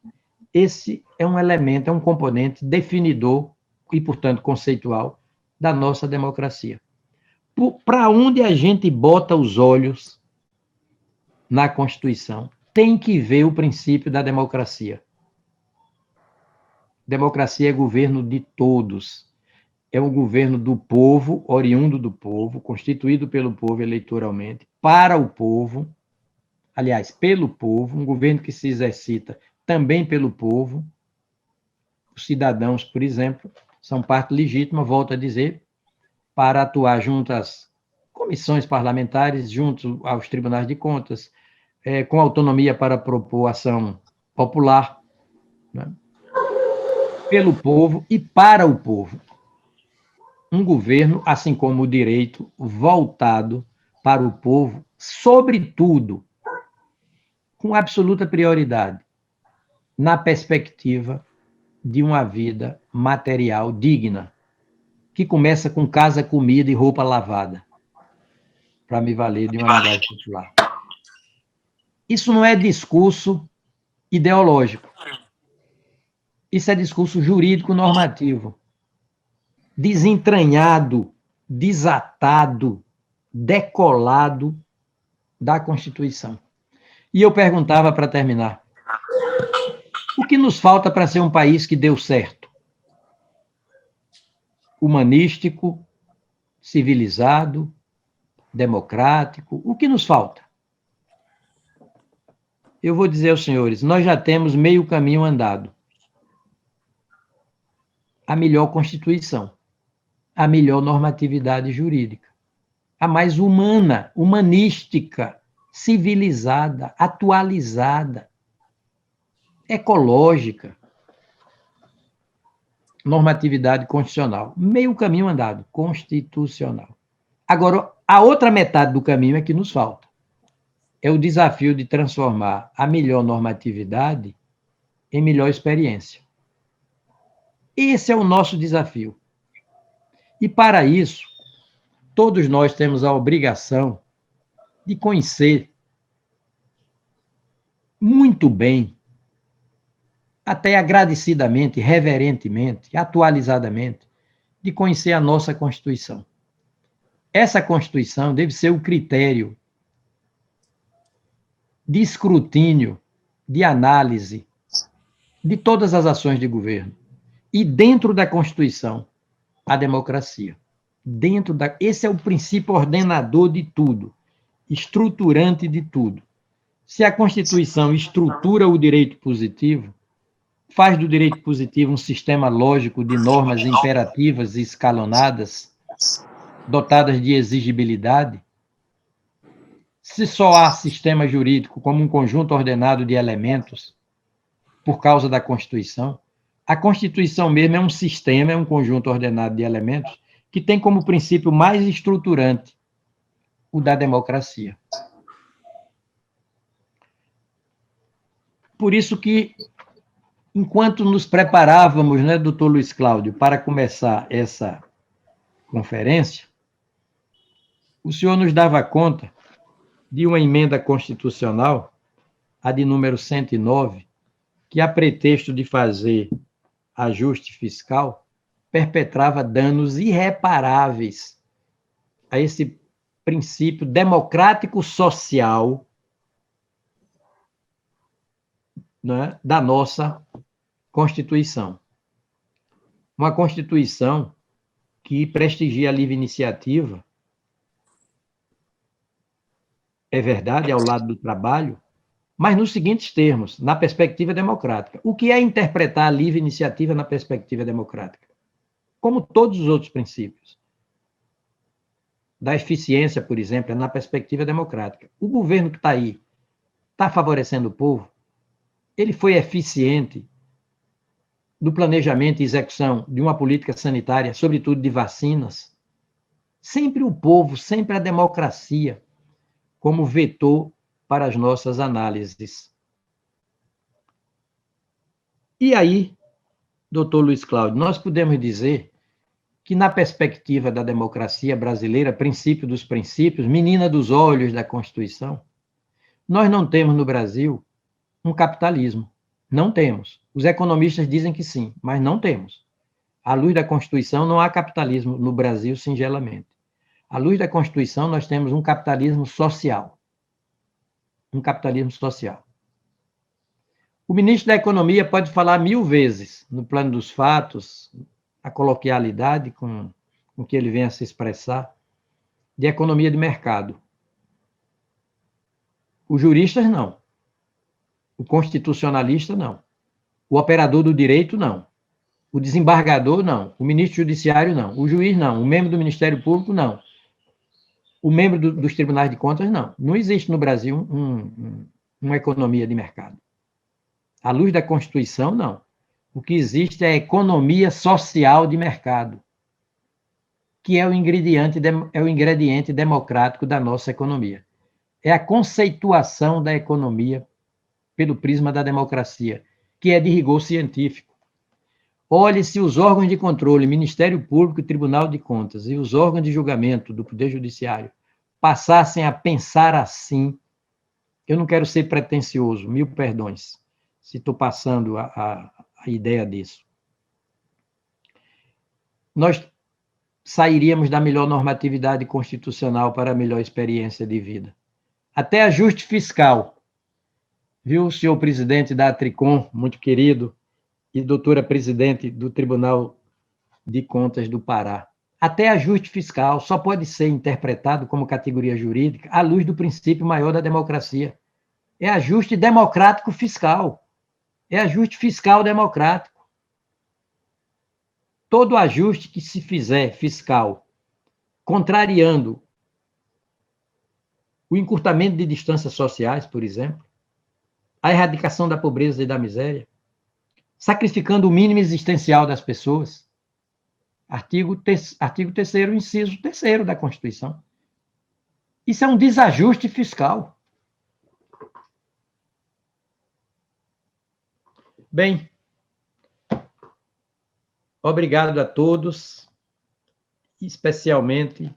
esse é um elemento, é um componente definidor e, portanto, conceitual da nossa democracia. Para onde a gente bota os olhos na Constituição, tem que ver o princípio da democracia. Democracia é governo de todos. É o governo do povo, oriundo do povo, constituído pelo povo eleitoralmente, para o povo, aliás, pelo povo, um governo que se exercita também pelo povo. Os cidadãos, por exemplo, são parte legítima, volto a dizer, para atuar junto às comissões parlamentares, junto aos tribunais de contas, com autonomia para propor ação popular, né? Pelo povo e para o povo. Um governo, assim como o direito, voltado para o povo, sobretudo, com absoluta prioridade, na perspectiva de uma vida material digna, que começa com casa, comida e roupa lavada, para me valer de uma linguagem popular. Isso não é discurso ideológico. Isso é discurso jurídico normativo, desentranhado, desatado, decolado da Constituição. E eu perguntava, para terminar, o que nos falta para ser um país que deu certo? Humanístico, civilizado, democrático, o que nos falta? Eu vou dizer aos senhores, nós já temos meio caminho andado. A melhor Constituição, a melhor normatividade jurídica, a mais humana, humanística, civilizada, atualizada, ecológica, normatividade constitucional. Meio caminho andado, constitucional. Agora, a outra metade do caminho é que nos falta. É o desafio de transformar a melhor normatividade em melhor experiência. Esse é o nosso desafio. E, para isso, todos nós temos a obrigação de conhecer muito bem, até agradecidamente, reverentemente, atualizadamente, de conhecer a nossa Constituição. Essa Constituição deve ser o critério de escrutínio, de análise de todas as ações de governo. E dentro da Constituição, a democracia. Esse é o princípio ordenador de tudo, estruturante de tudo. Se a Constituição estrutura o direito positivo, faz do direito positivo um sistema lógico de normas imperativas e escalonadas, dotadas de exigibilidade, se só há sistema jurídico como um conjunto ordenado de elementos, por causa da Constituição, a Constituição mesmo é um sistema, é um conjunto ordenado de elementos que tem como princípio mais estruturante o da democracia. Por isso que, enquanto nos preparávamos, né, doutor Luiz Cláudio, para começar essa conferência, o senhor nos dava conta de uma emenda constitucional, a de número 109, que, a pretexto de fazer ajuste fiscal, perpetrava danos irreparáveis a esse princípio democrático social, né, da nossa Constituição. Uma Constituição que prestigia a livre iniciativa, é verdade, ao lado do trabalho, mas nos seguintes termos, na perspectiva democrática. O que é interpretar a livre iniciativa na perspectiva democrática? Como todos os outros princípios. Da eficiência, por exemplo, é na perspectiva democrática. O governo que está aí está favorecendo o povo? Ele foi eficiente no planejamento e execução de uma política sanitária, sobretudo de vacinas? Sempre o povo, sempre a democracia, como vetor para as nossas análises. E aí, doutor Luiz Cláudio, nós podemos dizer que, na perspectiva da democracia brasileira, princípio dos princípios, menina dos olhos da Constituição, nós não temos no Brasil um capitalismo. Não temos. Os economistas dizem que sim, mas não temos. À luz da Constituição, não há capitalismo no Brasil, singelamente. À luz da Constituição, nós temos um capitalismo social. Um capitalismo social. O ministro da Economia pode falar 1000 vezes, no plano dos fatos, a coloquialidade com que ele vem a se expressar, de economia de mercado. Os juristas, não. O constitucionalista, não. O operador do direito, não. O desembargador, não. O ministro judiciário, não. O juiz, não. O membro do Ministério Público, não. O membro dos tribunais de contas, não. Não existe no Brasil uma economia de mercado. À luz da Constituição, não. O que existe é a economia social de mercado, que é o ingrediente democrático da nossa economia. É a conceituação da economia pelo prisma da democracia, que é de rigor científico. Olhe, se os órgãos de controle, Ministério Público e Tribunal de Contas, e os órgãos de julgamento do Poder Judiciário passassem a pensar assim, eu não quero ser pretensioso, 1000 perdões, se estou passando a ideia disso. Nós sairíamos da melhor normatividade constitucional para a melhor experiência de vida. Até ajuste fiscal. Viu, senhor presidente da Atricom, muito querido, e doutora presidente do Tribunal de Contas do Pará. Até ajuste fiscal só pode ser interpretado como categoria jurídica à luz do princípio maior da democracia. É ajuste democrático fiscal. É ajuste fiscal democrático. Todo ajuste que se fizer fiscal, contrariando o encurtamento de distâncias sociais, por exemplo, a erradicação da pobreza e da miséria, sacrificando o mínimo existencial das pessoas. Artigo 3º, inciso 3º da Constituição. Isso é um desajuste fiscal. Bem, obrigado a todos, especialmente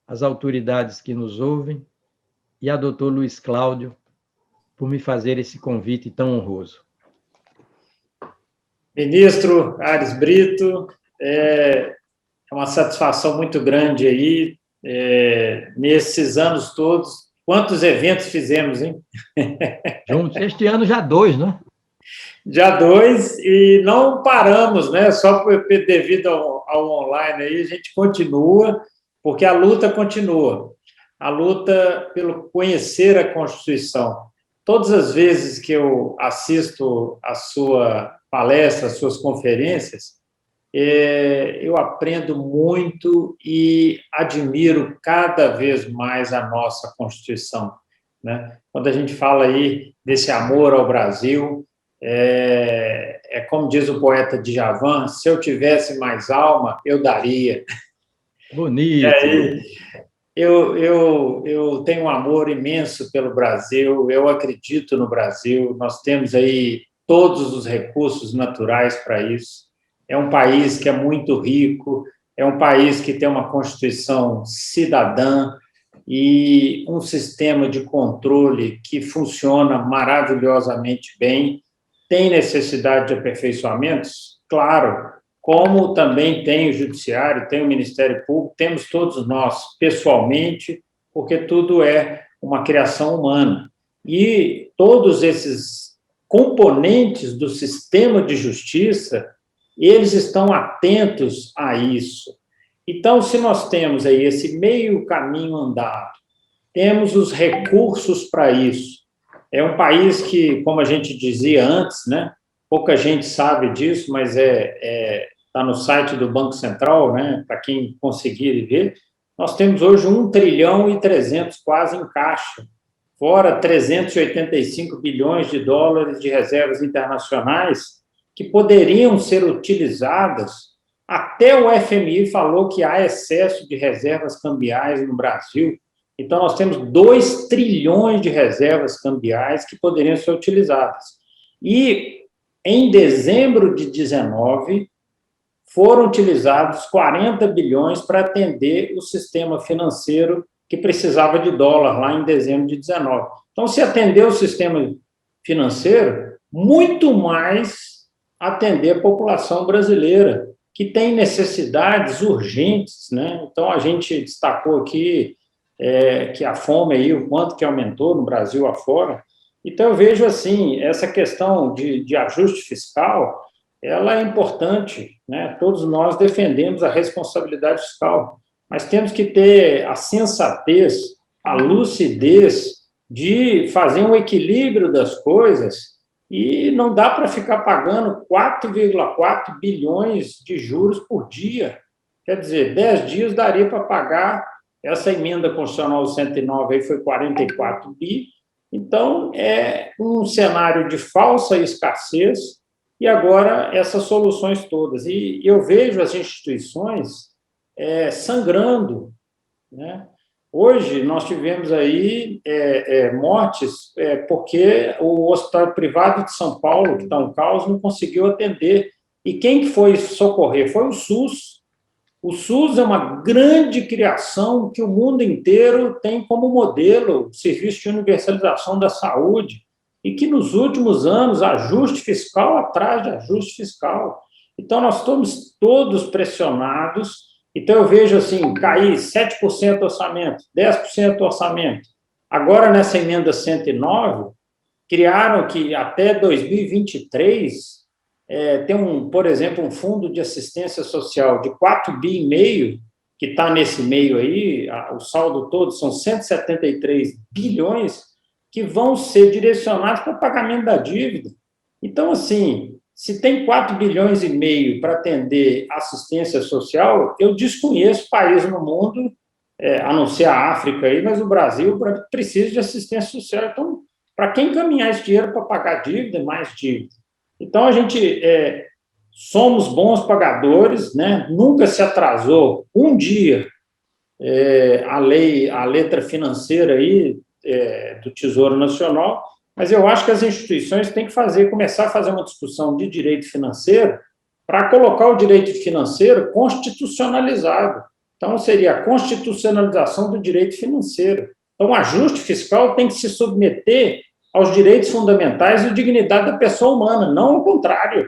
às autoridades que nos ouvem e a doutor Luiz Cláudio por me fazer esse convite tão honroso. Ministro Aires Brito, é uma satisfação muito grande aí, nesses anos todos. Quantos eventos fizemos, hein? Juntos, este ano já 2, né? Já 2, e não paramos, né? Só devido ao online aí, a gente continua, porque a luta continua. A luta pelo conhecer a Constituição. Todas as vezes que eu assisto a sua palestra, as suas conferências, eu aprendo muito e admiro cada vez mais a nossa Constituição, né? Quando a gente fala aí desse amor ao Brasil, como diz o poeta Djavan, se eu tivesse mais alma, eu daria. Bonito. E aí, eu tenho um amor imenso pelo Brasil, eu acredito no Brasil, nós temos aí todos os recursos naturais para isso. É um país que é muito rico, é um país que tem uma Constituição cidadã e um sistema de controle que funciona maravilhosamente bem. Tem necessidade de aperfeiçoamentos? Claro, como também tem o Judiciário, tem o Ministério Público, temos todos nós, pessoalmente, porque tudo é uma criação humana. E todos esses componentes do sistema de justiça, eles estão atentos a isso. Então, se nós temos aí esse meio caminho andado, temos os recursos para isso. É um país que, como a gente dizia antes, né, pouca gente sabe disso, mas está no site do Banco Central, né, para quem conseguir ver, nós temos hoje 1 trilhão e 300 quase em caixa, fora 385 bilhões de dólares de reservas internacionais que poderiam ser utilizadas. Até o FMI falou que há excesso de reservas cambiais no Brasil. Então, nós temos 2 trilhões de reservas cambiais que poderiam ser utilizadas. E, em dezembro de 2019, foram utilizados 40 bilhões para atender o sistema financeiro que precisava de dólar lá em dezembro de 2019. Então, se atender o sistema financeiro, muito mais atender a população brasileira, que tem necessidades urgentes, né? Então, a gente destacou aqui que a fome aí, o quanto que aumentou no Brasil afora. Então, eu vejo assim, essa questão de ajuste fiscal, ela é importante, né? Todos nós defendemos a responsabilidade fiscal, mas temos que ter a sensatez, a lucidez de fazer um equilíbrio das coisas, e não dá para ficar pagando 4,4 bilhões de juros por dia. Quer dizer, 10 dias daria para pagar, essa emenda constitucional 109 aí foi 44 bi, então é um cenário de falsa escassez, e agora essas soluções todas. E eu vejo as instituições sangrando, né? Hoje, nós tivemos aí mortes porque o Hospital Privado de São Paulo, que está um caos, não conseguiu atender. E quem que foi socorrer? Foi o SUS. O SUS é uma grande criação que o mundo inteiro tem como modelo, o serviço de universalização da saúde, e que nos últimos anos, ajuste fiscal atrás de ajuste fiscal. Então, nós estamos todos pressionados. Então, eu vejo assim, cair 7% do orçamento, 10% do orçamento. Agora, nessa emenda 109, criaram que até 2023 tem, por exemplo, um fundo de assistência social de 4,5 bi, que está nesse meio aí, o saldo todo são 173 bilhões, que vão ser direcionados para o pagamento da dívida. Então, assim, se tem 4,5 bilhões para atender assistência social, eu desconheço país no mundo, a não ser a África, aí, mas o Brasil precisa de assistência social. Então, para quem encaminhar esse dinheiro para pagar dívida, mais dívida. Então, a gente somos bons pagadores, né? Nunca se atrasou um dia a letra financeira aí, do Tesouro Nacional, mas eu acho que as instituições têm que começar a fazer uma discussão de direito financeiro para colocar o direito financeiro constitucionalizado. Então, seria a constitucionalização do direito financeiro. Então, o ajuste fiscal tem que se submeter aos direitos fundamentais e dignidade da pessoa humana, não ao contrário.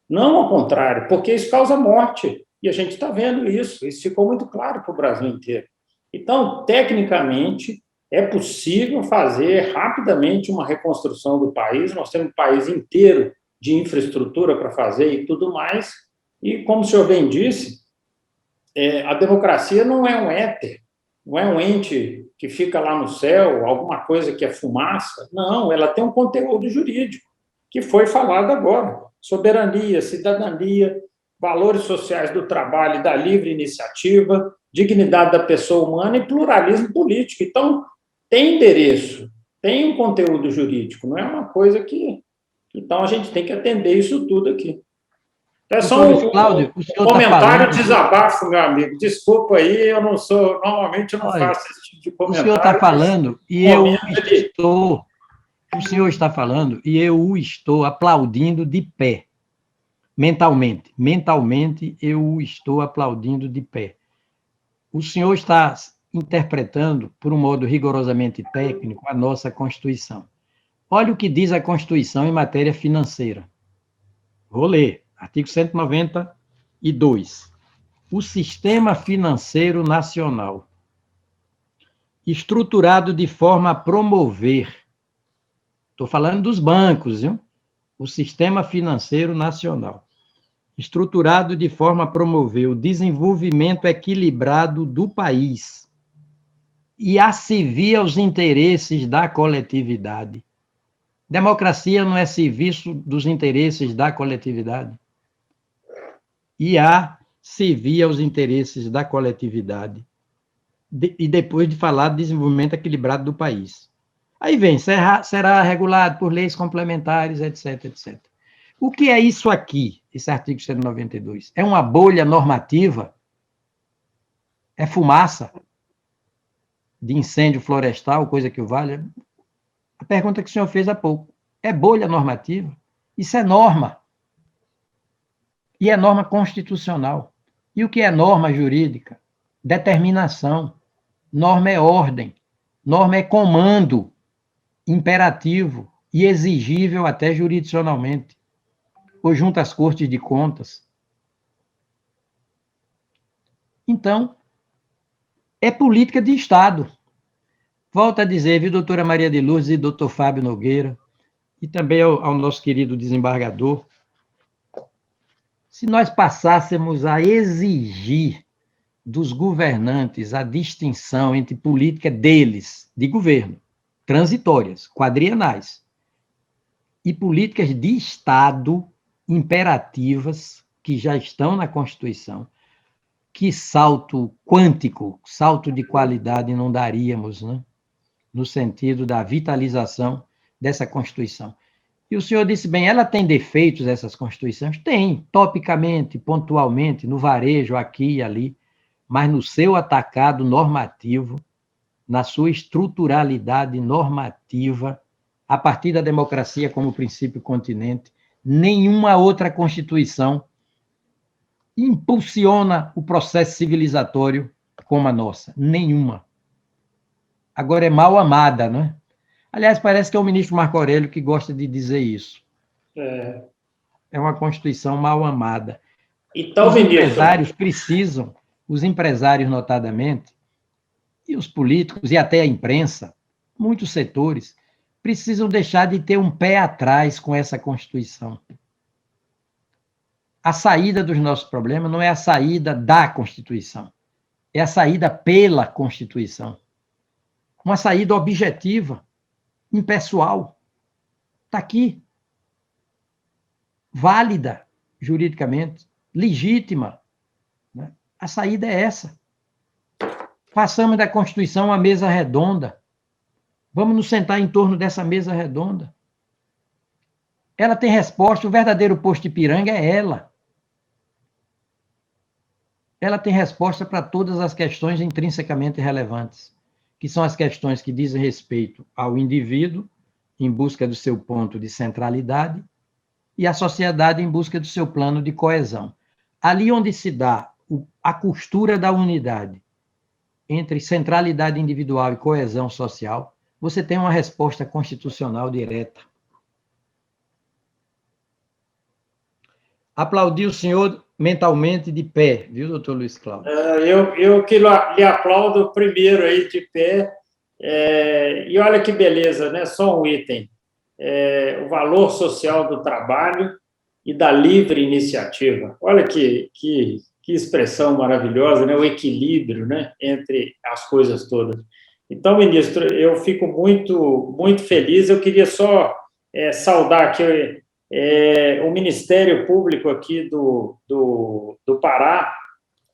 Não ao contrário, porque isso causa morte. E a gente está vendo isso. Isso ficou muito claro para o Brasil inteiro. Então, tecnicamente, é possível fazer rapidamente uma reconstrução do país. Nós temos um país inteiro de infraestrutura para fazer e tudo mais. E, como o senhor bem disse, a democracia não é um éter, não é um ente que fica lá no céu, alguma coisa que é fumaça. Não, ela tem um conteúdo jurídico, que foi falado agora. Soberania, cidadania, valores sociais do trabalho e da livre iniciativa, dignidade da pessoa humana e pluralismo político. Então, tem endereço, tem um conteúdo jurídico, não é uma coisa que... Então, a gente tem que atender isso tudo aqui. É só um comentário, desabafo, meu amigo. Desculpa aí, eu não sou... Normalmente, eu não faço esse tipo de comentário. O senhor está falando e eu estou... O senhor está falando e eu o estou aplaudindo de pé. Mentalmente. Mentalmente, eu o estou aplaudindo de pé. O senhor está interpretando, por um modo rigorosamente técnico, a nossa Constituição. Olha o que diz a Constituição em matéria financeira. Vou ler. Artigo 192. O sistema financeiro nacional, estruturado de forma a promover, estou falando dos bancos, viu? o sistema financeiro nacional, estruturado de forma a promover o desenvolvimento equilibrado do país e a servir aos interesses da coletividade. Democracia não é serviço dos interesses da coletividade. E a servir aos interesses da coletividade. E depois de falar do desenvolvimento equilibrado do país. Aí vem, será regulado por leis complementares, etc, etc. O que é isso aqui, esse artigo 192? É uma bolha normativa? É fumaça de incêndio florestal, coisa que o valha? A pergunta que o senhor fez há pouco. É bolha normativa? Isso é norma. E é norma constitucional. E o que é norma jurídica? Determinação. Norma é ordem. Norma é comando imperativo e exigível até jurisdicionalmente, ou junto às cortes de contas. Então, é política de Estado. Volto a dizer, viu, doutora Maria de Lourdes e doutor Fábio Nogueira, e também ao nosso querido desembargador, se nós passássemos a exigir dos governantes a distinção entre política deles, de governo, transitórias, quadrienais, e políticas de Estado imperativas, que já estão na Constituição, que salto quântico, salto de qualidade não daríamos, né? No sentido da vitalização dessa Constituição. E o senhor disse bem, ela tem defeitos, essas Constituições? Tem, topicamente, pontualmente, no varejo, aqui e ali, mas no seu atacado normativo, na sua estruturalidade normativa, a partir da democracia como princípio continente, nenhuma outra Constituição impulsiona o processo civilizatório como a nossa. Nenhuma. Agora é mal amada, não é? Aliás, parece que é o ministro Marco Aurélio que gosta de dizer isso. É uma Constituição mal amada. Então, os ministro, empresários precisam, os empresários notadamente, e os políticos, e até a imprensa, muitos setores, precisam deixar de ter um pé atrás com essa Constituição. A saída dos nossos problemas não é a saída da Constituição, é a saída pela Constituição. Uma saída objetiva, impessoal. Está aqui. Válida, juridicamente, legítima. Né? A saída é essa. Façamos da Constituição uma mesa redonda. Vamos nos sentar em torno dessa mesa redonda. Ela tem resposta, o verdadeiro posto Ipiranga é ela. Ela tem resposta para todas as questões intrinsecamente relevantes, que são as questões que dizem respeito ao indivíduo, em busca do seu ponto de centralidade, e à sociedade em busca do seu plano de coesão. Ali onde se dá a costura da unidade entre centralidade individual e coesão social, você tem uma resposta constitucional direta. Aplaudi o senhor mentalmente de pé, viu, doutor Luiz Cláudio? Eu que lhe aplaudo primeiro aí de pé, e olha que beleza, né? Só um item, o valor social do trabalho e da livre iniciativa. Olha que expressão maravilhosa, né? O equilíbrio, né? Entre as coisas todas. Então, ministro, eu fico muito, muito feliz. Eu queria só saudar aqui o Ministério Público aqui do Pará,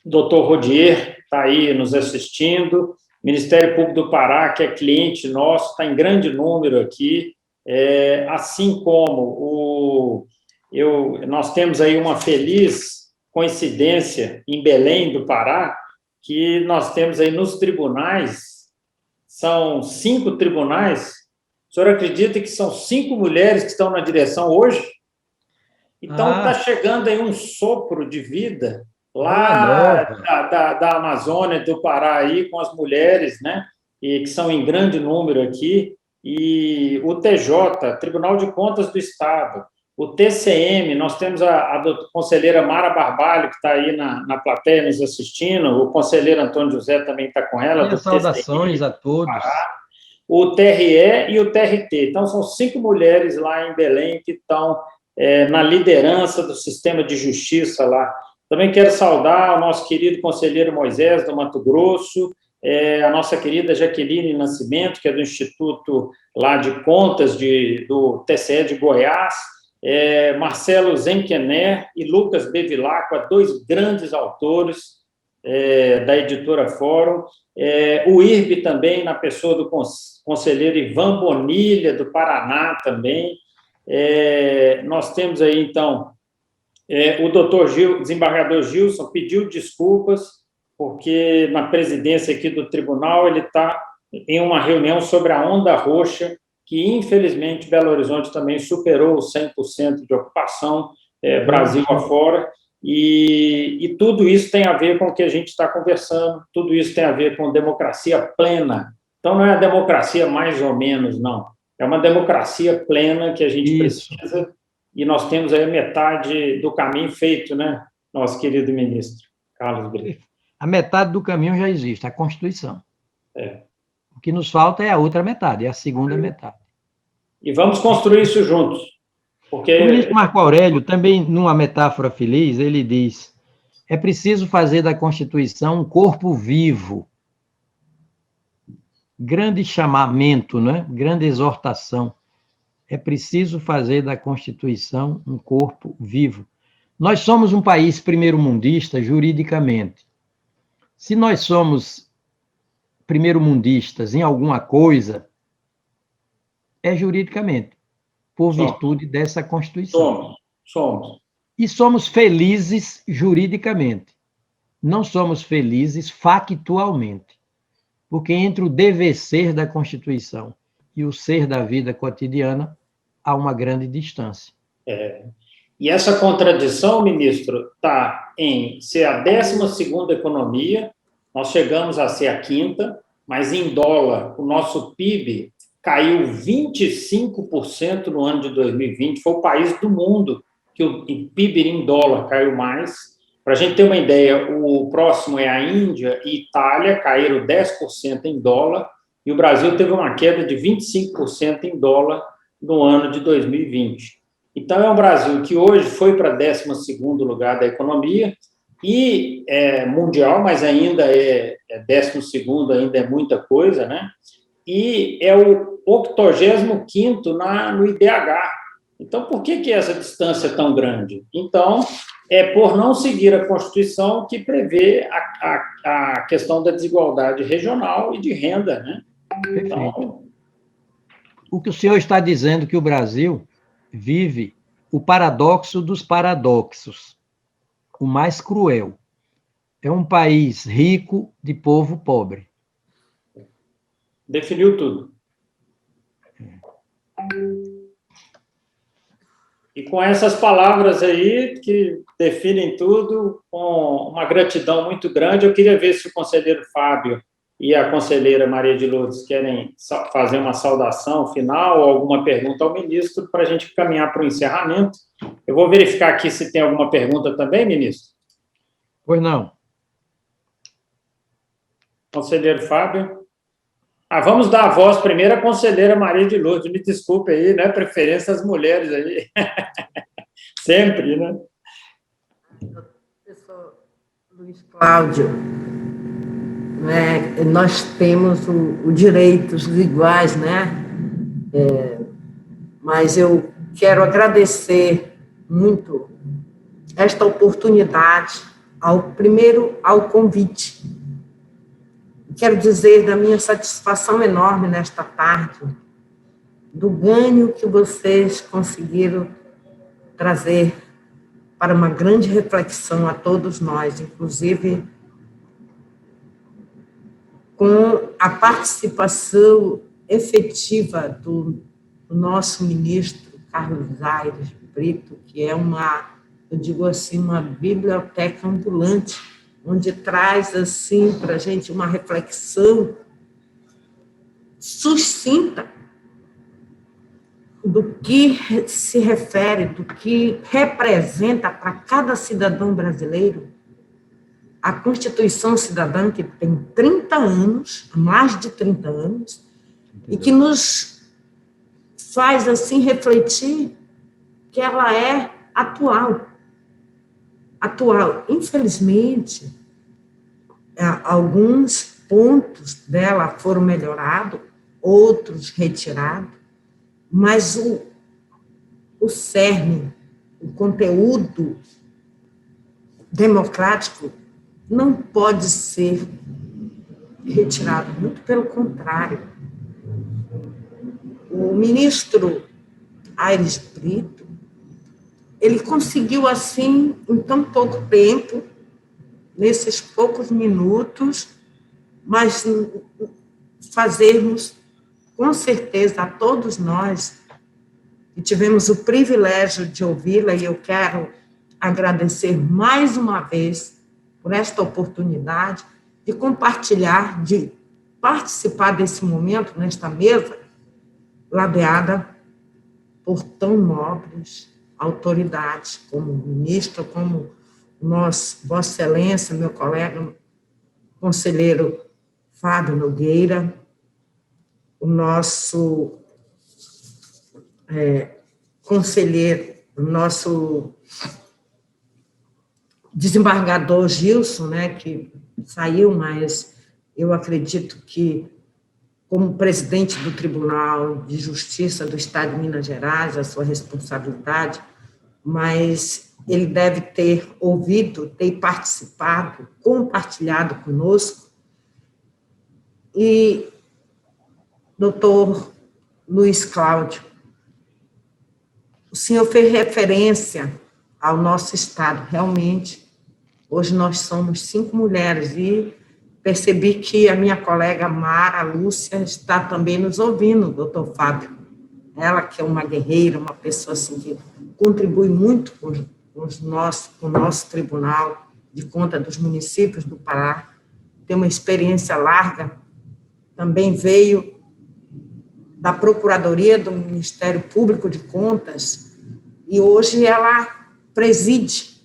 doutor Rodier, está aí nos assistindo, Ministério Público do Pará, que é cliente nosso, está em grande número aqui, assim como nós temos aí uma feliz coincidência em Belém do Pará, que nós temos aí nos tribunais, são 5 tribunais. O senhor acredita que são 5 mulheres que estão na direção hoje? Então, está chegando aí um sopro de vida lá da Amazônia, do Pará, aí, com as mulheres, né? E que são em grande número aqui. E o TJ, Tribunal de Contas do Estado, o TCM, nós temos a conselheira Mara Barbalho, que está aí na plateia nos assistindo, o conselheiro Antônio José também está com ela. Minhas saudações a todos. O TRE e o TRT. Então, são 5 mulheres lá em Belém que estão na liderança do sistema de justiça lá. Também quero saudar o nosso querido conselheiro Moisés, do Mato Grosso, a nossa querida Jaqueline Nascimento, que é do Instituto lá de Contas do TCE de Goiás, Marcelo Zenkener e Lucas Bevilacqua, dois grandes autores da editora Fórum, o IRB também, na pessoa do conselheiro Ivan Bonilha, do Paraná também. Nós temos aí, então, o doutor desembargador Gilson pediu desculpas, porque na presidência aqui do tribunal ele está em uma reunião sobre a onda roxa, que, infelizmente, Belo Horizonte também superou os 100% de ocupação, Brasil afora, e tudo isso tem a ver com o que a gente está conversando, tudo isso tem a ver com democracia plena. Então, não é a democracia mais ou menos, não. É uma democracia plena que a gente precisa, e nós temos aí a metade do caminho feito, né, nosso querido ministro Carlos Brito? A metade do caminho já existe, a Constituição. O que nos falta é a outra metade, é a segunda metade. E vamos construir isso juntos. Porque... O ministro Marco Aurélio, também, numa metáfora feliz, ele diz: é preciso fazer da Constituição um corpo vivo. Grande chamamento, né? Grande exortação. É preciso fazer da Constituição um corpo vivo. Nós somos um país primeiro-mundista juridicamente. Se nós somos primeiro-mundistas em alguma coisa, é juridicamente, por virtude dessa Constituição. Somos. E somos felizes juridicamente. Não somos felizes factualmente. Porque entre o dever ser da Constituição e o ser da vida cotidiana, há uma grande distância. E essa contradição, ministro, está em ser a 12ª economia, nós chegamos a ser a 5ª, mas em dólar, o nosso PIB caiu 25% no ano de 2020, foi o país do mundo que o PIB em dólar caiu mais. Para a gente ter uma ideia, o próximo é a Índia e Itália, caíram 10% em dólar, e o Brasil teve uma queda de 25% em dólar no ano de 2020. Então, é um Brasil que hoje foi para 12º lugar da economia, e mundial, mas ainda é 12º, ainda é muita coisa, né? E é o 85º no IDH. Então, por que essa distância é tão grande? Então, é por não seguir a Constituição que prevê a questão da desigualdade regional e de renda, né? Então... O que o senhor está dizendo é que o Brasil vive o paradoxo dos paradoxos, o mais cruel. É um país rico de povo pobre. Definiu tudo. E com essas palavras aí, que definem tudo, com uma gratidão muito grande, eu queria ver se o conselheiro Fábio e a conselheira Maria de Lourdes querem fazer uma saudação final ou alguma pergunta ao ministro para a gente caminhar para o encerramento. Eu vou verificar aqui se tem alguma pergunta também, ministro. Pois não. Conselheiro Fábio. Vamos dar a voz primeiro à conselheira Maria de Lourdes. Me desculpe aí, né? Preferência às mulheres aí. Sempre, né? Professor Luiz Cláudio, né, nós temos o direitos iguais, né? Mas eu quero agradecer muito esta oportunidade, primeiro ao convite. Quero dizer da minha satisfação enorme nesta tarde, do ganho que vocês conseguiram trazer para uma grande reflexão a todos nós, inclusive com a participação efetiva do nosso ministro Carlos Aires Brito, que é eu digo assim, uma biblioteca ambulante, onde traz, assim, para a gente uma reflexão sucinta do que se refere, do que representa para cada cidadão brasileiro a Constituição Cidadã, que tem 30 anos, mais de 30 anos, e que nos faz, assim, refletir que ela é atual. Atual. Infelizmente, alguns pontos dela foram melhorados, outros retirados, mas o cerne, o conteúdo democrático não pode ser retirado, muito pelo contrário. O ministro Aires Brito, ele conseguiu, assim, em tão pouco tempo, nesses poucos minutos, mas fazermos, com certeza, a todos nós, que tivemos o privilégio de ouvi-la, e eu quero agradecer mais uma vez por esta oportunidade de compartilhar, de participar desse momento, nesta mesa, ladeada por tão nobres autoridades, como o ministro, como Vossa Excelência, meu colega, conselheiro Fábio Nogueira, o nosso conselheiro, o nosso desembargador Gilson, né, que saiu, mas eu acredito que, como presidente do Tribunal de Justiça do Estado de Minas Gerais, a sua responsabilidade, mas ele deve ter ouvido, ter participado, compartilhado conosco. E, doutor Luiz Cláudio, o senhor fez referência ao nosso Estado. Realmente, hoje nós somos 5 mulheres, e percebi que a minha colega Mara Lúcia está também nos ouvindo, doutor Fábio. Ela que é uma guerreira, uma pessoa assim, que contribui muito com o nosso Tribunal de Contas dos Municípios do Pará, tem uma experiência larga, também veio da Procuradoria do Ministério Público de Contas, e hoje ela preside.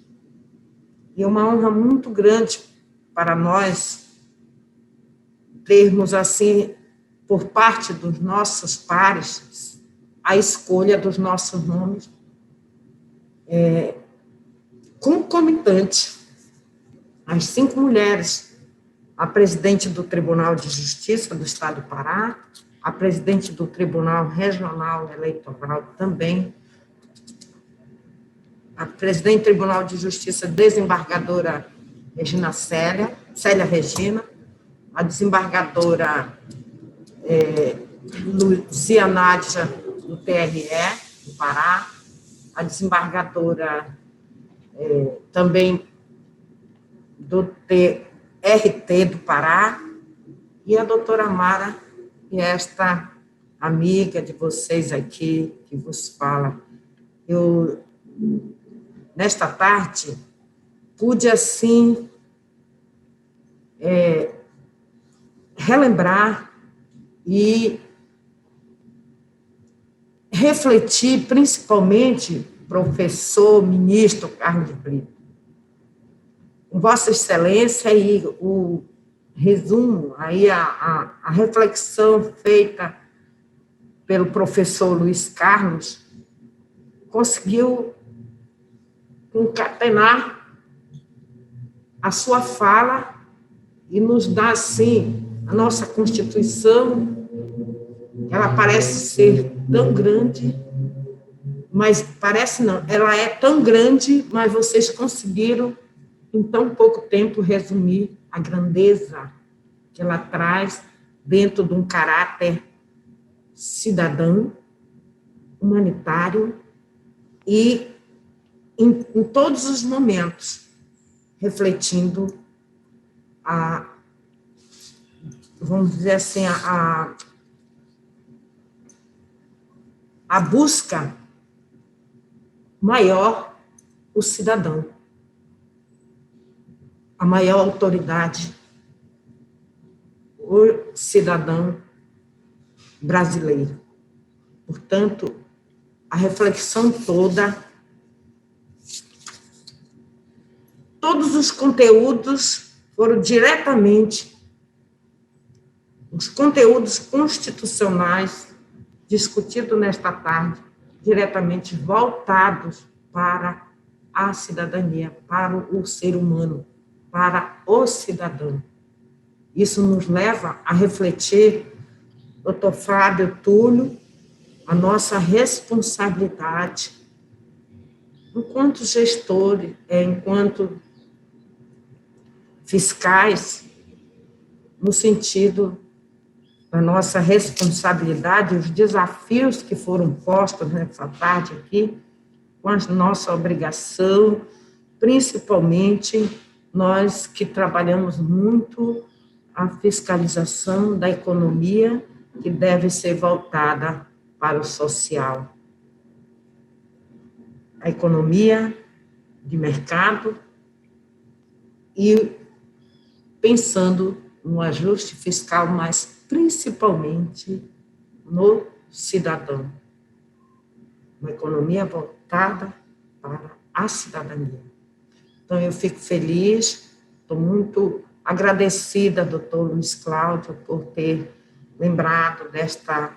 E é uma honra muito grande para nós termos, assim, por parte dos nossos pares, a escolha dos nossos nomes concomitante. As 5 mulheres, a presidente do Tribunal de Justiça do Estado do Pará, a presidente do Tribunal Regional Eleitoral também, a presidente do Tribunal de Justiça, desembargadora Célia Regina, a desembargadora Luzia Nádia, do TRE do Pará, a desembargadora também do TRT do Pará, e a doutora Mara, e esta amiga de vocês aqui, que vos fala. Eu, nesta tarde, pude, assim, relembrar e refletir, principalmente, professor, ministro Carlos Brito, Vossa Excelência, e o resumo, aí a reflexão feita pelo professor Luiz Carlos conseguiu concatenar a sua fala e nos dar, assim, a nossa Constituição. Ela parece ser tão grande, mas parece não, ela é tão grande, mas vocês conseguiram, em tão pouco tempo, resumir a grandeza que ela traz dentro de um caráter cidadão, humanitário, e em todos os momentos, refletindo vamos dizer assim, a busca maior, o cidadão, a maior autoridade, o cidadão brasileiro. Portanto, a reflexão toda, todos os conteúdos foram diretamente os conteúdos constitucionais discutidos nesta tarde, diretamente voltados para a cidadania, para o ser humano, para o cidadão. Isso nos leva a refletir, doutor Fábio, Túlio, a nossa responsabilidade enquanto gestores, enquanto fiscais, no sentido da nossa responsabilidade, os desafios que foram postos nessa tarde aqui, com a nossa obrigação, principalmente nós que trabalhamos muito a fiscalização da economia, que deve ser voltada para o social. A economia de mercado e pensando no ajuste fiscal, mas principalmente no cidadão. Uma economia voltada para a cidadania. Então, eu fico feliz, estou muito agradecida, doutor Luiz Cláudio, por ter lembrado desta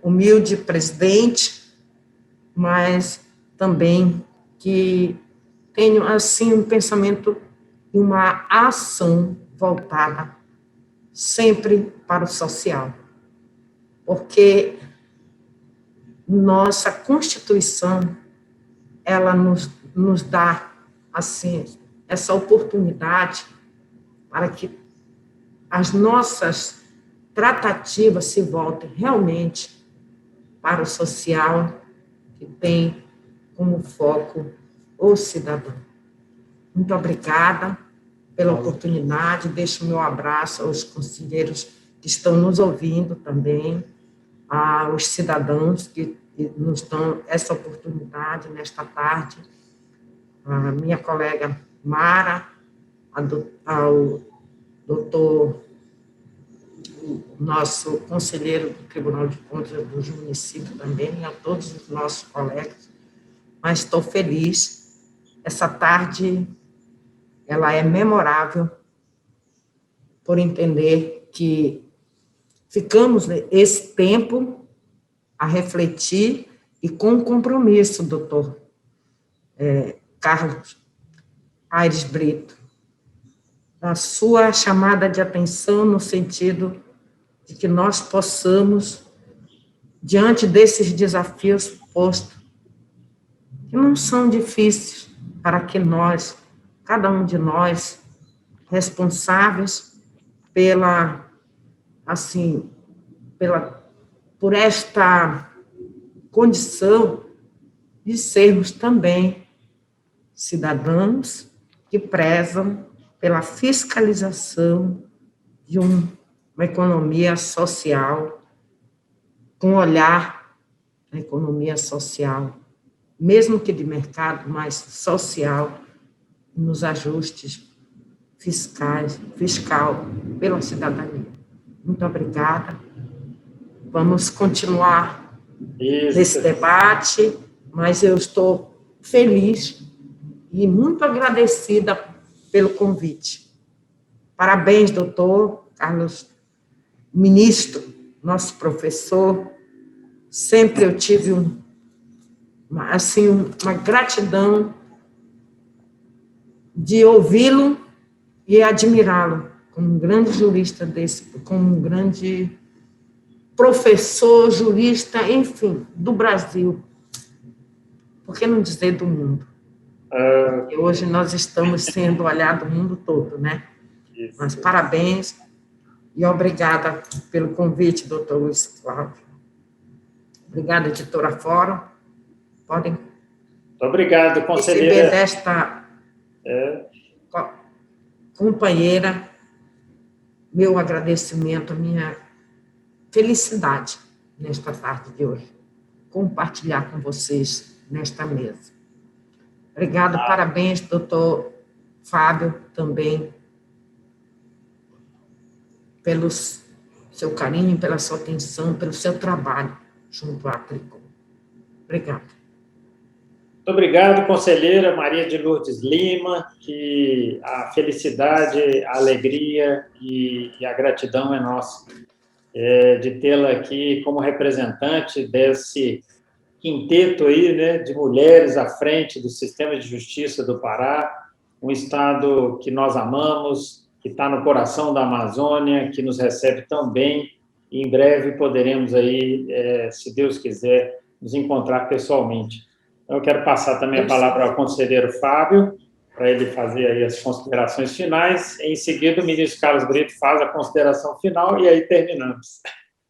humilde presidente, mas também que tenho, assim, um pensamento e uma ação voltada sempre para o social. Porque nossa Constituição, ela nos dá, assim, essa oportunidade para que as nossas tratativas se voltem realmente para o social, que tem como foco o cidadão. Muito obrigada pela oportunidade, deixo o meu abraço aos conselheiros que estão nos ouvindo também, aos cidadãos que nos dão essa oportunidade nesta tarde, a minha colega Mara, ao doutor, nosso conselheiro do Tribunal de Contas do município também, a todos os nossos colegas, mas estou feliz. Essa tarde, ela é memorável por entender que ficamos esse tempo a refletir e com compromisso, doutor Carlos Aires Brito, a sua chamada de atenção no sentido de que nós possamos, diante desses desafios postos, que não são difíceis, para que nós, cada um de nós, responsáveis por esta condição de sermos também cidadãos que prezam pela fiscalização de uma economia social, com olhar na economia social, mesmo que de mercado, mas social, nos ajustes fiscal pela cidadania. Muito obrigada. Vamos continuar nesse debate, mas eu estou feliz e muito agradecida pelo convite. Parabéns, doutor Carlos, ministro, nosso professor. Sempre eu tive uma gratidão de ouvi-lo e admirá-lo como um grande jurista como um grande professor, jurista, enfim, do Brasil. Por que não dizer do mundo? Porque hoje nós estamos sendo olhados o mundo todo, né? Isso. Mas parabéns e obrigada pelo convite, doutor Luiz Cláudio. Obrigada, editora Fórum. Podem... Muito obrigado, conselheira. Receber desta companheira meu agradecimento, a minha felicidade nesta tarde de hoje, compartilhar com vocês nesta mesa. Obrigado, parabéns, doutor Fábio, também, pelo seu carinho, pela sua atenção, pelo seu trabalho junto à Tricom. Obrigada. Muito obrigado, conselheira Maria de Lourdes Lima, que a felicidade, a alegria e a gratidão é nossa. de tê-la aqui como representante desse quinteto aí, né, de mulheres à frente do sistema de justiça do Pará, um estado que nós amamos, que está no coração da Amazônia, que nos recebe tão bem, e em breve poderemos aí, se Deus quiser, nos encontrar pessoalmente. Então, eu quero passar também a palavra ao conselheiro Fábio, para ele fazer aí as considerações finais. Em seguida, o ministro Carlos Brito faz a consideração final e aí terminamos.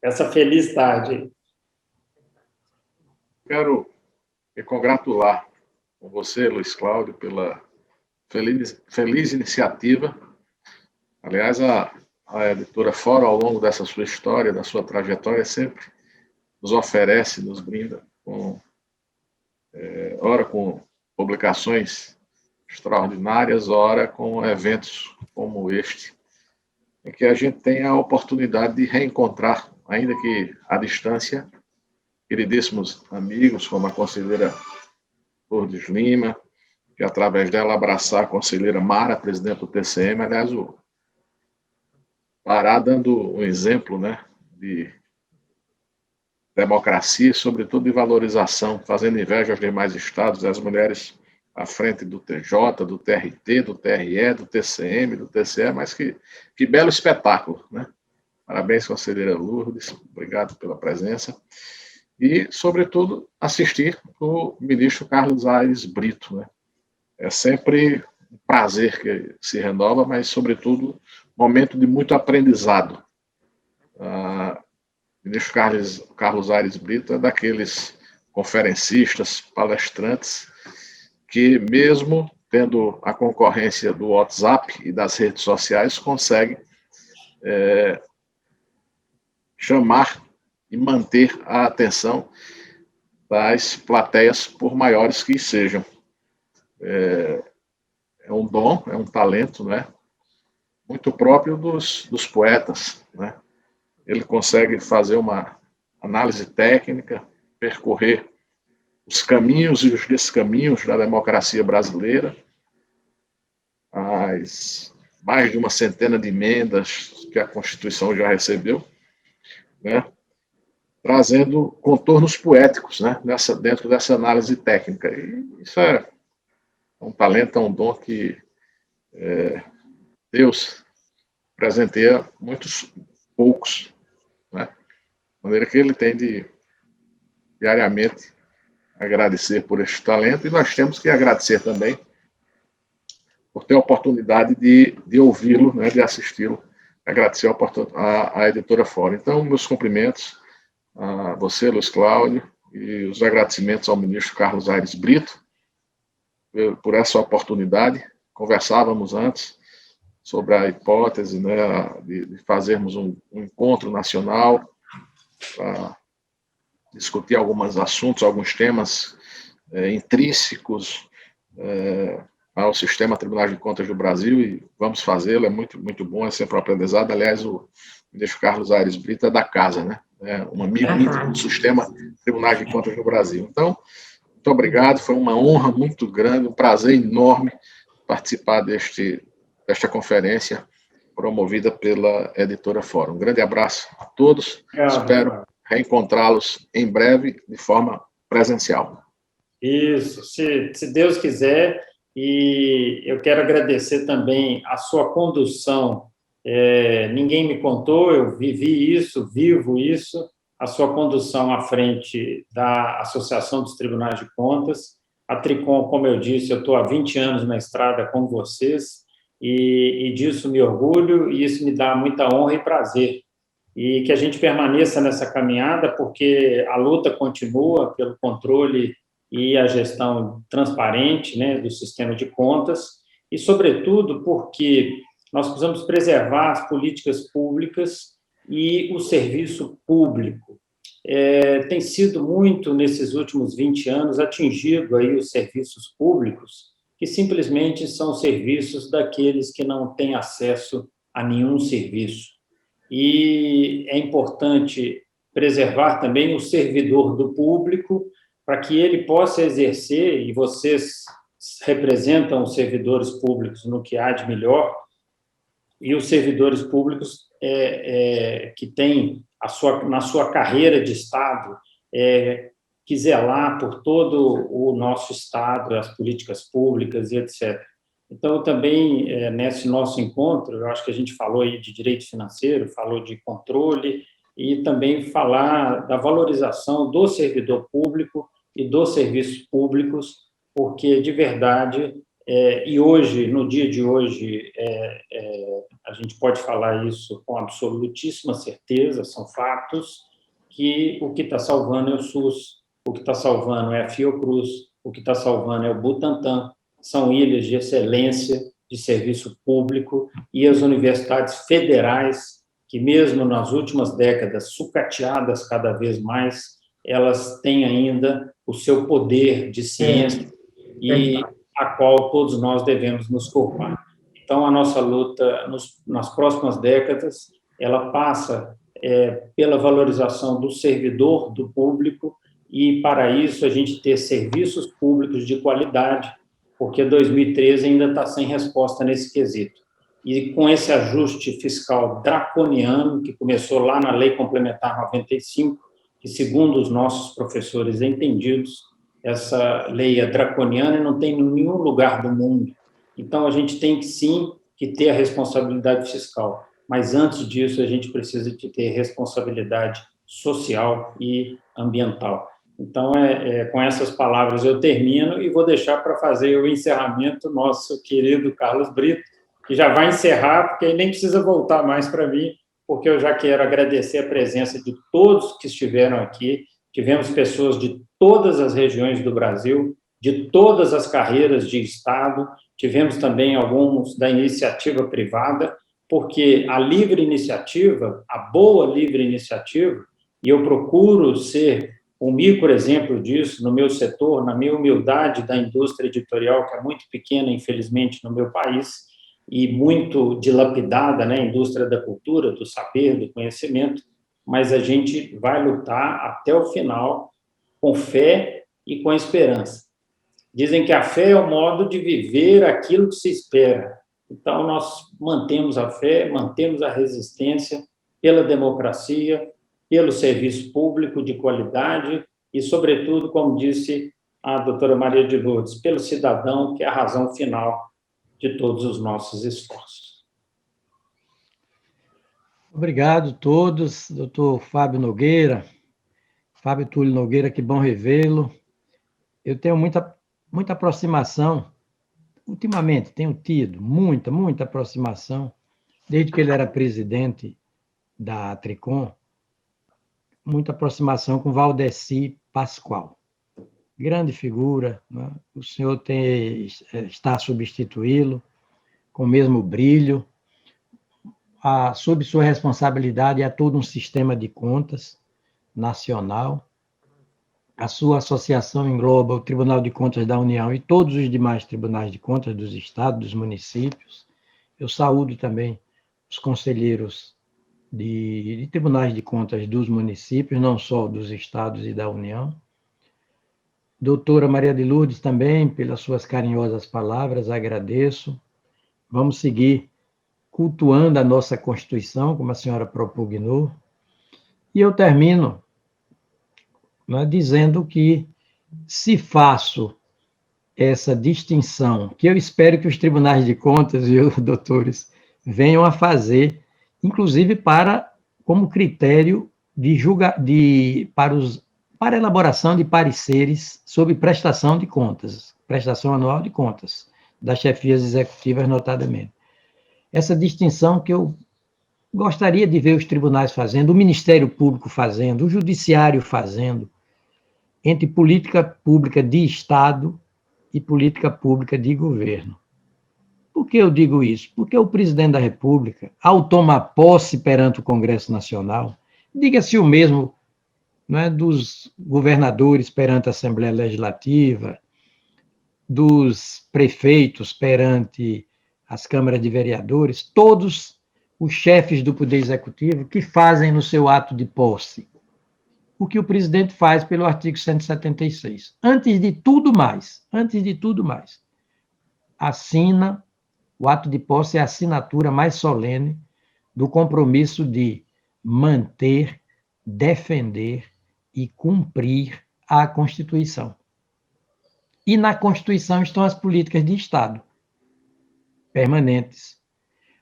Essa feliz tarde. Quero me congratular com você, Luiz Cláudio, pela feliz iniciativa. Aliás, a editora Fórum, ao longo dessa sua história, da sua trajetória, sempre nos oferece, nos brinda, ora com publicações extraordinárias, ora com eventos como este, em que a gente tem a oportunidade de reencontrar, ainda que à distância, queridíssimos amigos, como a conselheira Lourdes Lima, que através dela abraçar a conselheira Mara, presidente do TCM, aliás, o Pará dando um exemplo, né, de democracia e, sobretudo, de valorização, fazendo inveja aos demais estados, das mulheres à frente do TJ, do TRT, do TRE, do TCM, do TCE, mas que belo espetáculo, né? Parabéns, conselheira Lourdes, obrigado pela presença. E, sobretudo, assistir o ministro Carlos Aires Brito, né? É sempre um prazer que se renova, mas, sobretudo, momento de muito aprendizado. O ministro Carlos Aires Brito é daqueles conferencistas, palestrantes, que, mesmo tendo a concorrência do WhatsApp e das redes sociais, consegue chamar e manter a atenção das plateias, por maiores que sejam. É um dom, é um talento, né? Muito próprio dos poetas, né? Ele consegue fazer uma análise técnica, percorrer os caminhos e os descaminhos da democracia brasileira, as mais de uma centena de emendas que a Constituição já recebeu, né? Trazendo contornos poéticos, né? Dentro dessa análise técnica. E isso é um talento, é um dom que Deus presenteia muitos poucos, né? De maneira que ele tem de diariamente agradecer por este talento, e nós temos que agradecer também por ter a oportunidade de ouvi-lo, né, de assisti-lo, agradecer a editora Fórum. Então, meus cumprimentos a você, Luiz Cláudio, e os agradecimentos ao ministro Carlos Aires Brito por essa oportunidade. Conversávamos antes sobre a hipótese, né, de fazermos um encontro nacional para discutir alguns assuntos, alguns temas intrínsecos ao sistema Tribunal de Contas do Brasil, e vamos fazê-lo, é muito, muito bom, é sempre um aprendizado. Aliás, o ministro Carlos Aires Brito é da casa, né? É um amigo íntimo do sistema Tribunal de Contas do Brasil. Então, muito obrigado, foi uma honra muito grande, um prazer enorme participar desta conferência promovida pela editora Fórum. Um grande abraço a todos, espero reencontrá-los em breve de forma presencial. Isso, se Deus quiser, e eu quero agradecer também a sua condução. Ninguém me contou, eu vivi isso, vivo isso, a sua condução à frente da Associação dos Tribunais de Contas. A Tricom, como eu disse, eu estou há 20 anos na estrada com vocês, e disso me orgulho, e isso me dá muita honra e prazer. E que a gente permaneça nessa caminhada, porque a luta continua pelo controle e a gestão transparente, né, do sistema de contas, e, sobretudo, porque nós precisamos preservar as políticas públicas e o serviço público. Tem sido muito, nesses últimos 20 anos, atingido aí os serviços públicos, que simplesmente são serviços daqueles que não têm acesso a nenhum serviço. E é importante preservar também o servidor do público, para que ele possa exercer, e vocês representam os servidores públicos no que há de melhor, e os servidores públicos que têm na sua carreira de Estado, que zelar por todo o nosso Estado, as políticas públicas e etc. Então, também, nesse nosso encontro, eu acho que a gente falou aí de direito financeiro, falou de controle, e também falar da valorização do servidor público e dos serviços públicos, porque, de verdade, e hoje, no dia de hoje, a gente pode falar isso com absolutíssima certeza, são fatos, que o que está salvando é o SUS, o que está salvando é a Fiocruz, o que está salvando é o Butantan, são ilhas de excelência de serviço público, e as universidades federais, que mesmo nas últimas décadas, sucateadas cada vez mais, elas têm ainda o seu poder de ciência e a qual todos nós devemos nos curvar. Então, a nossa luta nas próximas décadas, ela passa pela valorização do servidor, do público, e, para isso, a gente ter serviços públicos de qualidade, porque 2013 ainda está sem resposta nesse quesito. E com esse ajuste fiscal draconiano, que começou lá na Lei Complementar 95, que, segundo os nossos professores entendidos, essa lei é draconiana e não tem em nenhum lugar do mundo. Então, a gente tem, sim, que ter a responsabilidade fiscal, mas, antes disso, a gente precisa de ter responsabilidade social e ambiental. Então, com essas palavras eu termino e vou deixar para fazer o encerramento nosso querido Carlos Brito, que já vai encerrar, porque ele nem precisa voltar mais para mim, porque eu já quero agradecer a presença de todos que estiveram aqui. Tivemos pessoas de todas as regiões do Brasil, de todas as carreiras de Estado, tivemos também alguns da iniciativa privada, porque a livre iniciativa, a boa livre iniciativa, e eu procuro ser um microexemplo disso no meu setor, na minha humildade da indústria editorial, que é muito pequena, infelizmente, no meu país, e muito dilapidada, né, a indústria da cultura, do saber, do conhecimento, mas a gente vai lutar até o final com fé e com esperança. Dizem que a fé é o modo de viver aquilo que se espera. Então, nós mantemos a fé, mantemos a resistência pela democracia, pelo serviço público de qualidade e, sobretudo, como disse a doutora Maria de Lourdes, pelo cidadão, que é a razão final de todos os nossos esforços. Obrigado a todos, doutor Fábio Nogueira, Fábio Túlio Nogueira, que bom revê-lo. Eu tenho muita aproximação, ultimamente tenho tido muita aproximação, desde que ele era presidente da Tricom, muita aproximação com Valdeci Pascoal. Grande figura, né? O senhor está a substituí-lo com o mesmo brilho. Sob sua responsabilidade há todo um sistema de contas nacional. A sua associação engloba o Tribunal de Contas da União e todos os demais tribunais de contas dos estados, dos municípios. Eu saúdo também os conselheiros de tribunais de contas dos municípios, não só dos estados e da União. Doutora Maria de Lourdes também, pelas suas carinhosas palavras, agradeço. Vamos seguir cultuando a nossa Constituição, como a senhora propugnou. E eu termino, né, dizendo que, se faço essa distinção, que eu espero que os tribunais de contas e os doutores venham a fazer, inclusive como critério para elaboração de pareceres sobre prestação de contas, prestação anual de contas, das chefias executivas, notadamente. Essa distinção que eu gostaria de ver os tribunais fazendo, o Ministério Público fazendo, o Judiciário fazendo, entre política pública de Estado e política pública de governo. Por que eu digo isso? Porque o presidente da República, ao tomar posse perante o Congresso Nacional, diga-se o mesmo, não é, dos governadores perante a Assembleia Legislativa, dos prefeitos perante as câmaras de vereadores, todos os chefes do Poder Executivo que fazem no seu ato de posse o que o presidente faz pelo artigo 176. Antes de tudo mais, assina, o ato de posse é a assinatura mais solene do compromisso de manter defender e cumprir a Constituição. E na Constituição estão as políticas de Estado permanentes.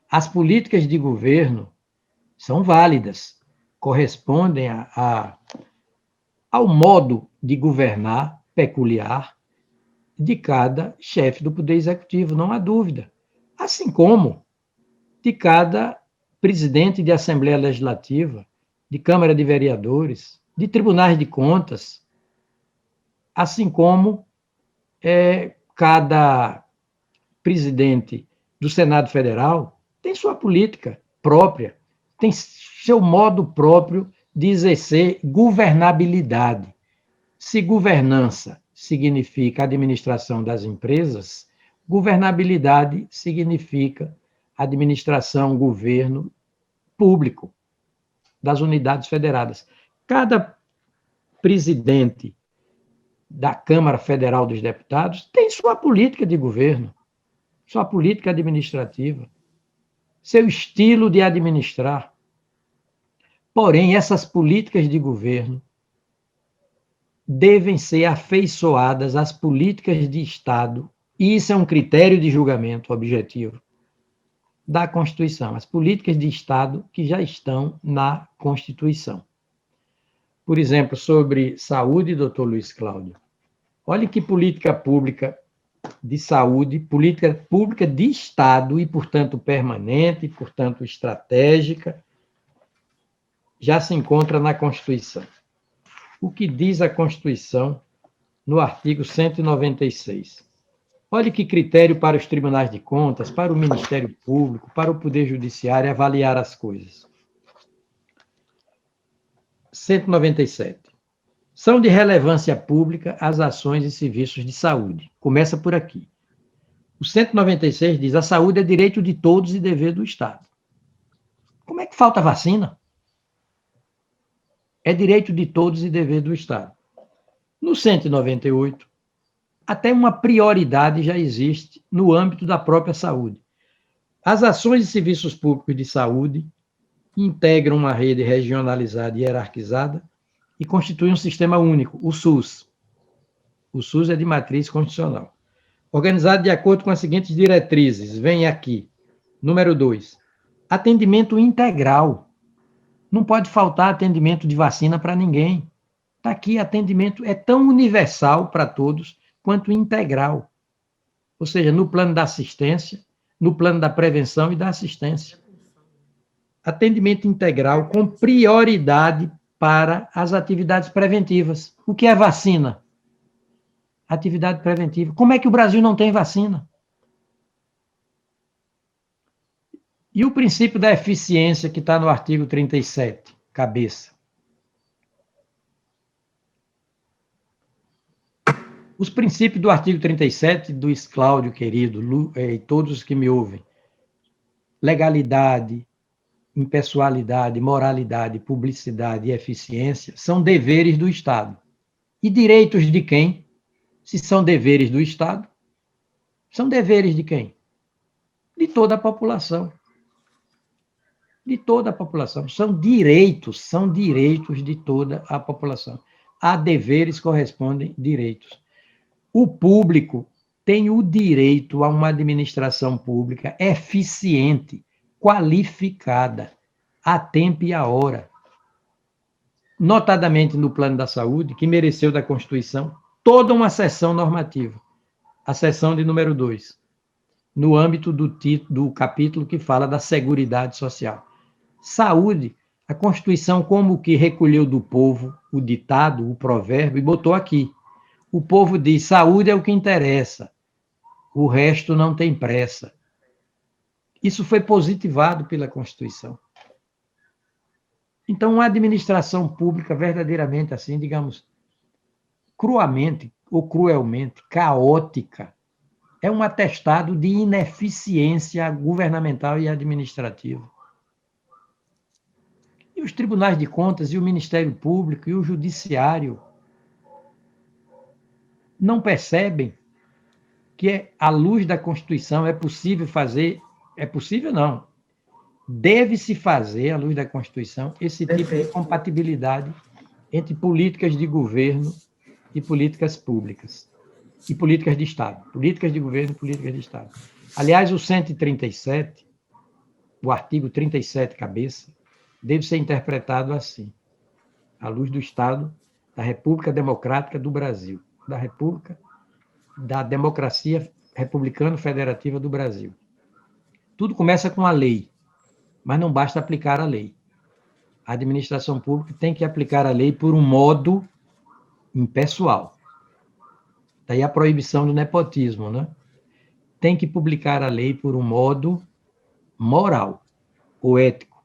As políticas de governo são válidas, correspondem ao modo de governar peculiar de cada chefe do Poder Executivo, não há dúvida. Assim como de cada presidente de Assembleia Legislativa, de Câmara de Vereadores, de tribunais de contas, assim como cada presidente do Senado Federal tem sua política própria, tem seu modo próprio de exercer governabilidade. Se governança significa administração das empresas, governabilidade significa administração, governo público das unidades federadas. Cada presidente da Câmara Federal dos Deputados tem sua política de governo, sua política administrativa, seu estilo de administrar. Porém, essas políticas de governo devem ser afeiçoadas às políticas de Estado, e isso é um critério de julgamento objetivo da Constituição, as políticas de Estado que já estão na Constituição. Por exemplo, sobre saúde, doutor Luiz Cláudio, olhe que política pública de saúde, política pública de Estado e, portanto, permanente, e, portanto, estratégica, já se encontra na Constituição. O que diz a Constituição no artigo 196? Olhe que critério para os tribunais de contas, para o Ministério Público, para o Poder Judiciário avaliar as coisas. 197. São de relevância pública as ações e serviços de saúde. Começa por aqui. O 196 diz: a saúde é direito de todos e dever do Estado. Como é que falta vacina? É direito de todos e dever do Estado. No 198, até uma prioridade já existe no âmbito da própria saúde. As ações e serviços públicos de saúde integram uma rede regionalizada e hierarquizada e constituem um sistema único, o SUS. O SUS é de matriz constitucional. Organizado de acordo com as seguintes diretrizes. Vem aqui. Número 2. Atendimento integral. Não pode faltar atendimento de vacina para ninguém. Está aqui, atendimento é tão universal para todos quanto integral. Ou seja, no plano da assistência, no plano da prevenção e da assistência. Atendimento integral com prioridade para as atividades preventivas. O que é vacina? Atividade preventiva. Como é que o Brasil não tem vacina? E o princípio da eficiência que está no artigo 37, cabeça. Os princípios do artigo 37, Luiz Cláudio, querido, e todos os que me ouvem. Legalidade, impessoalidade, moralidade, publicidade e eficiência são deveres do Estado. E direitos de quem? Se são deveres do Estado, são deveres de quem? De toda a população. De toda a população. São direitos de toda a população. A deveres correspondem direitos. O público tem o direito a uma administração pública eficiente, qualificada, a tempo e a hora. Notadamente no plano da saúde, que mereceu da Constituição toda uma seção normativa. A seção de número 2, no âmbito do capítulo que fala da Seguridade Social. Saúde, a Constituição como que recolheu do povo o ditado, o provérbio, e botou aqui. O povo diz: saúde é o que interessa, o resto não tem pressa. Isso foi positivado pela Constituição. Então, uma administração pública verdadeiramente assim, digamos, cruamente ou cruelmente caótica, é um atestado de ineficiência governamental e administrativa. E os tribunais de contas, e o Ministério Público, e o Judiciário não percebem que, à luz da Constituição, é possível fazer... É possível, não. deve-se fazer, à luz da Constituição, esse tipo de compatibilidade entre políticas de governo e políticas públicas, e políticas de Estado. Políticas de governo e políticas de Estado. Aliás, o 137, o artigo 37, cabeça, deve ser interpretado assim, à luz do Estado da República Democrática do Brasil, da democracia republicano-federativa do Brasil. Tudo começa com a lei, mas não basta aplicar a lei. A administração pública tem que aplicar a lei por um modo impessoal. Daí a proibição do nepotismo, né? Tem que publicar a lei por um modo moral ou ético.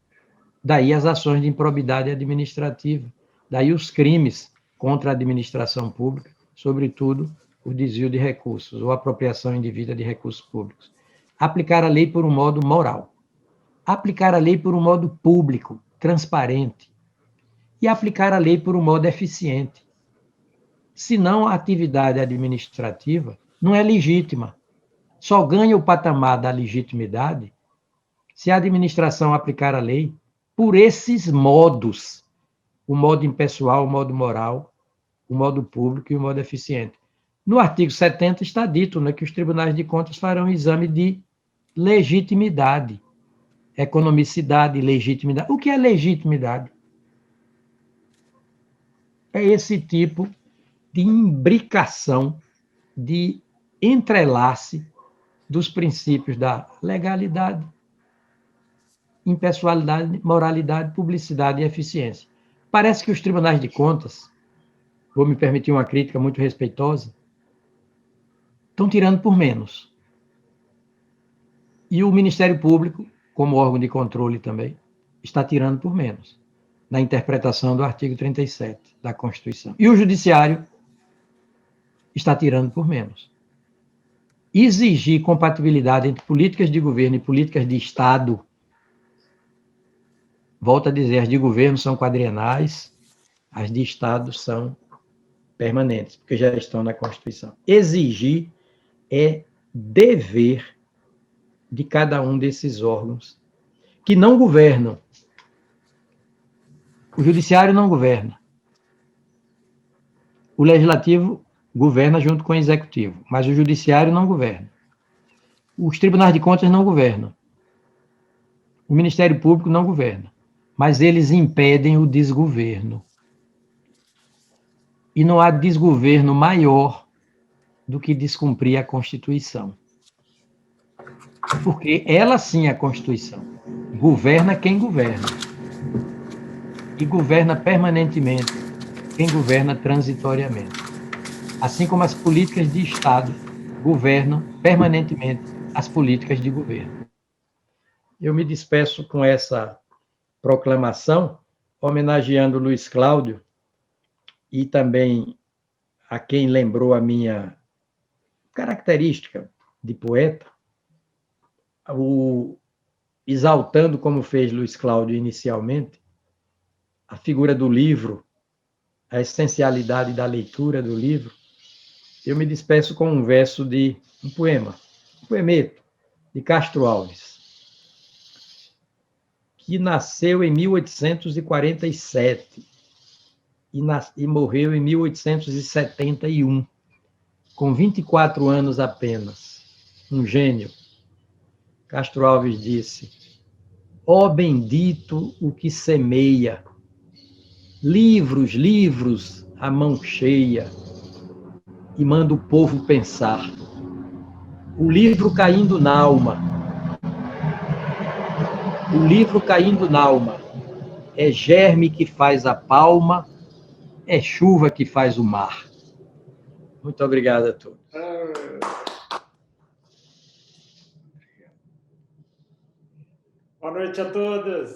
Daí as ações de improbidade administrativa. Daí os crimes contra a administração pública, sobretudo o desvio de recursos ou apropriação indevida de recursos públicos. Aplicar a lei por um modo moral. Aplicar a lei por um modo público, transparente. E aplicar a lei por um modo eficiente. Senão, a atividade administrativa não é legítima. Só ganha o patamar da legitimidade se a administração aplicar a lei por esses modos: o modo impessoal, o modo moral, o modo público e o modo eficiente. No artigo 70 está dito, né, que os tribunais de contas farão um exame de legitimidade, economicidade, legitimidade. O que é legitimidade? É esse tipo de imbricação, de entrelace dos princípios da legalidade, impessoalidade, moralidade, publicidade e eficiência. Parece que os tribunais de contas, vou me permitir uma crítica muito respeitosa, estão tirando por menos. E o Ministério Público, como órgão de controle também, está tirando por menos, na interpretação do artigo 37 da Constituição. E o Judiciário está tirando por menos. Exigir compatibilidade entre políticas de governo e políticas de Estado, volto a dizer, as de governo são quadrienais, as de Estado são permanentes, porque já estão na Constituição. Exigir é dever de cada um desses órgãos que não governam. O Judiciário não governa. O Legislativo governa junto com o Executivo, mas o Judiciário não governa. Os tribunais de contas não governam. O Ministério Público não governa. Mas eles impedem o desgoverno. E não há desgoverno maior do que descumprir a Constituição. Porque ela sim é a Constituição. Governa quem governa. E governa permanentemente quem governa transitoriamente. Assim como as políticas de Estado governam permanentemente as políticas de governo. Eu me despeço com essa proclamação, homenageando Luiz Cláudio e também a quem lembrou a minha característica de poeta, exaltando, como fez Luiz Cláudio inicialmente, a figura do livro, a essencialidade da leitura do livro. Eu me despeço com um verso de um poema, um poemeto, de Castro Alves, que nasceu em 1847 e morreu em 1871, com 24 anos apenas. Um gênio. Castro Alves disse: ó bendito o que semeia, livros, livros, a mão cheia, e manda o povo pensar. O livro caindo na alma. O livro caindo na alma. É germe que faz a palma, é chuva que faz o mar. Muito obrigado a todos. Boa noite a todos.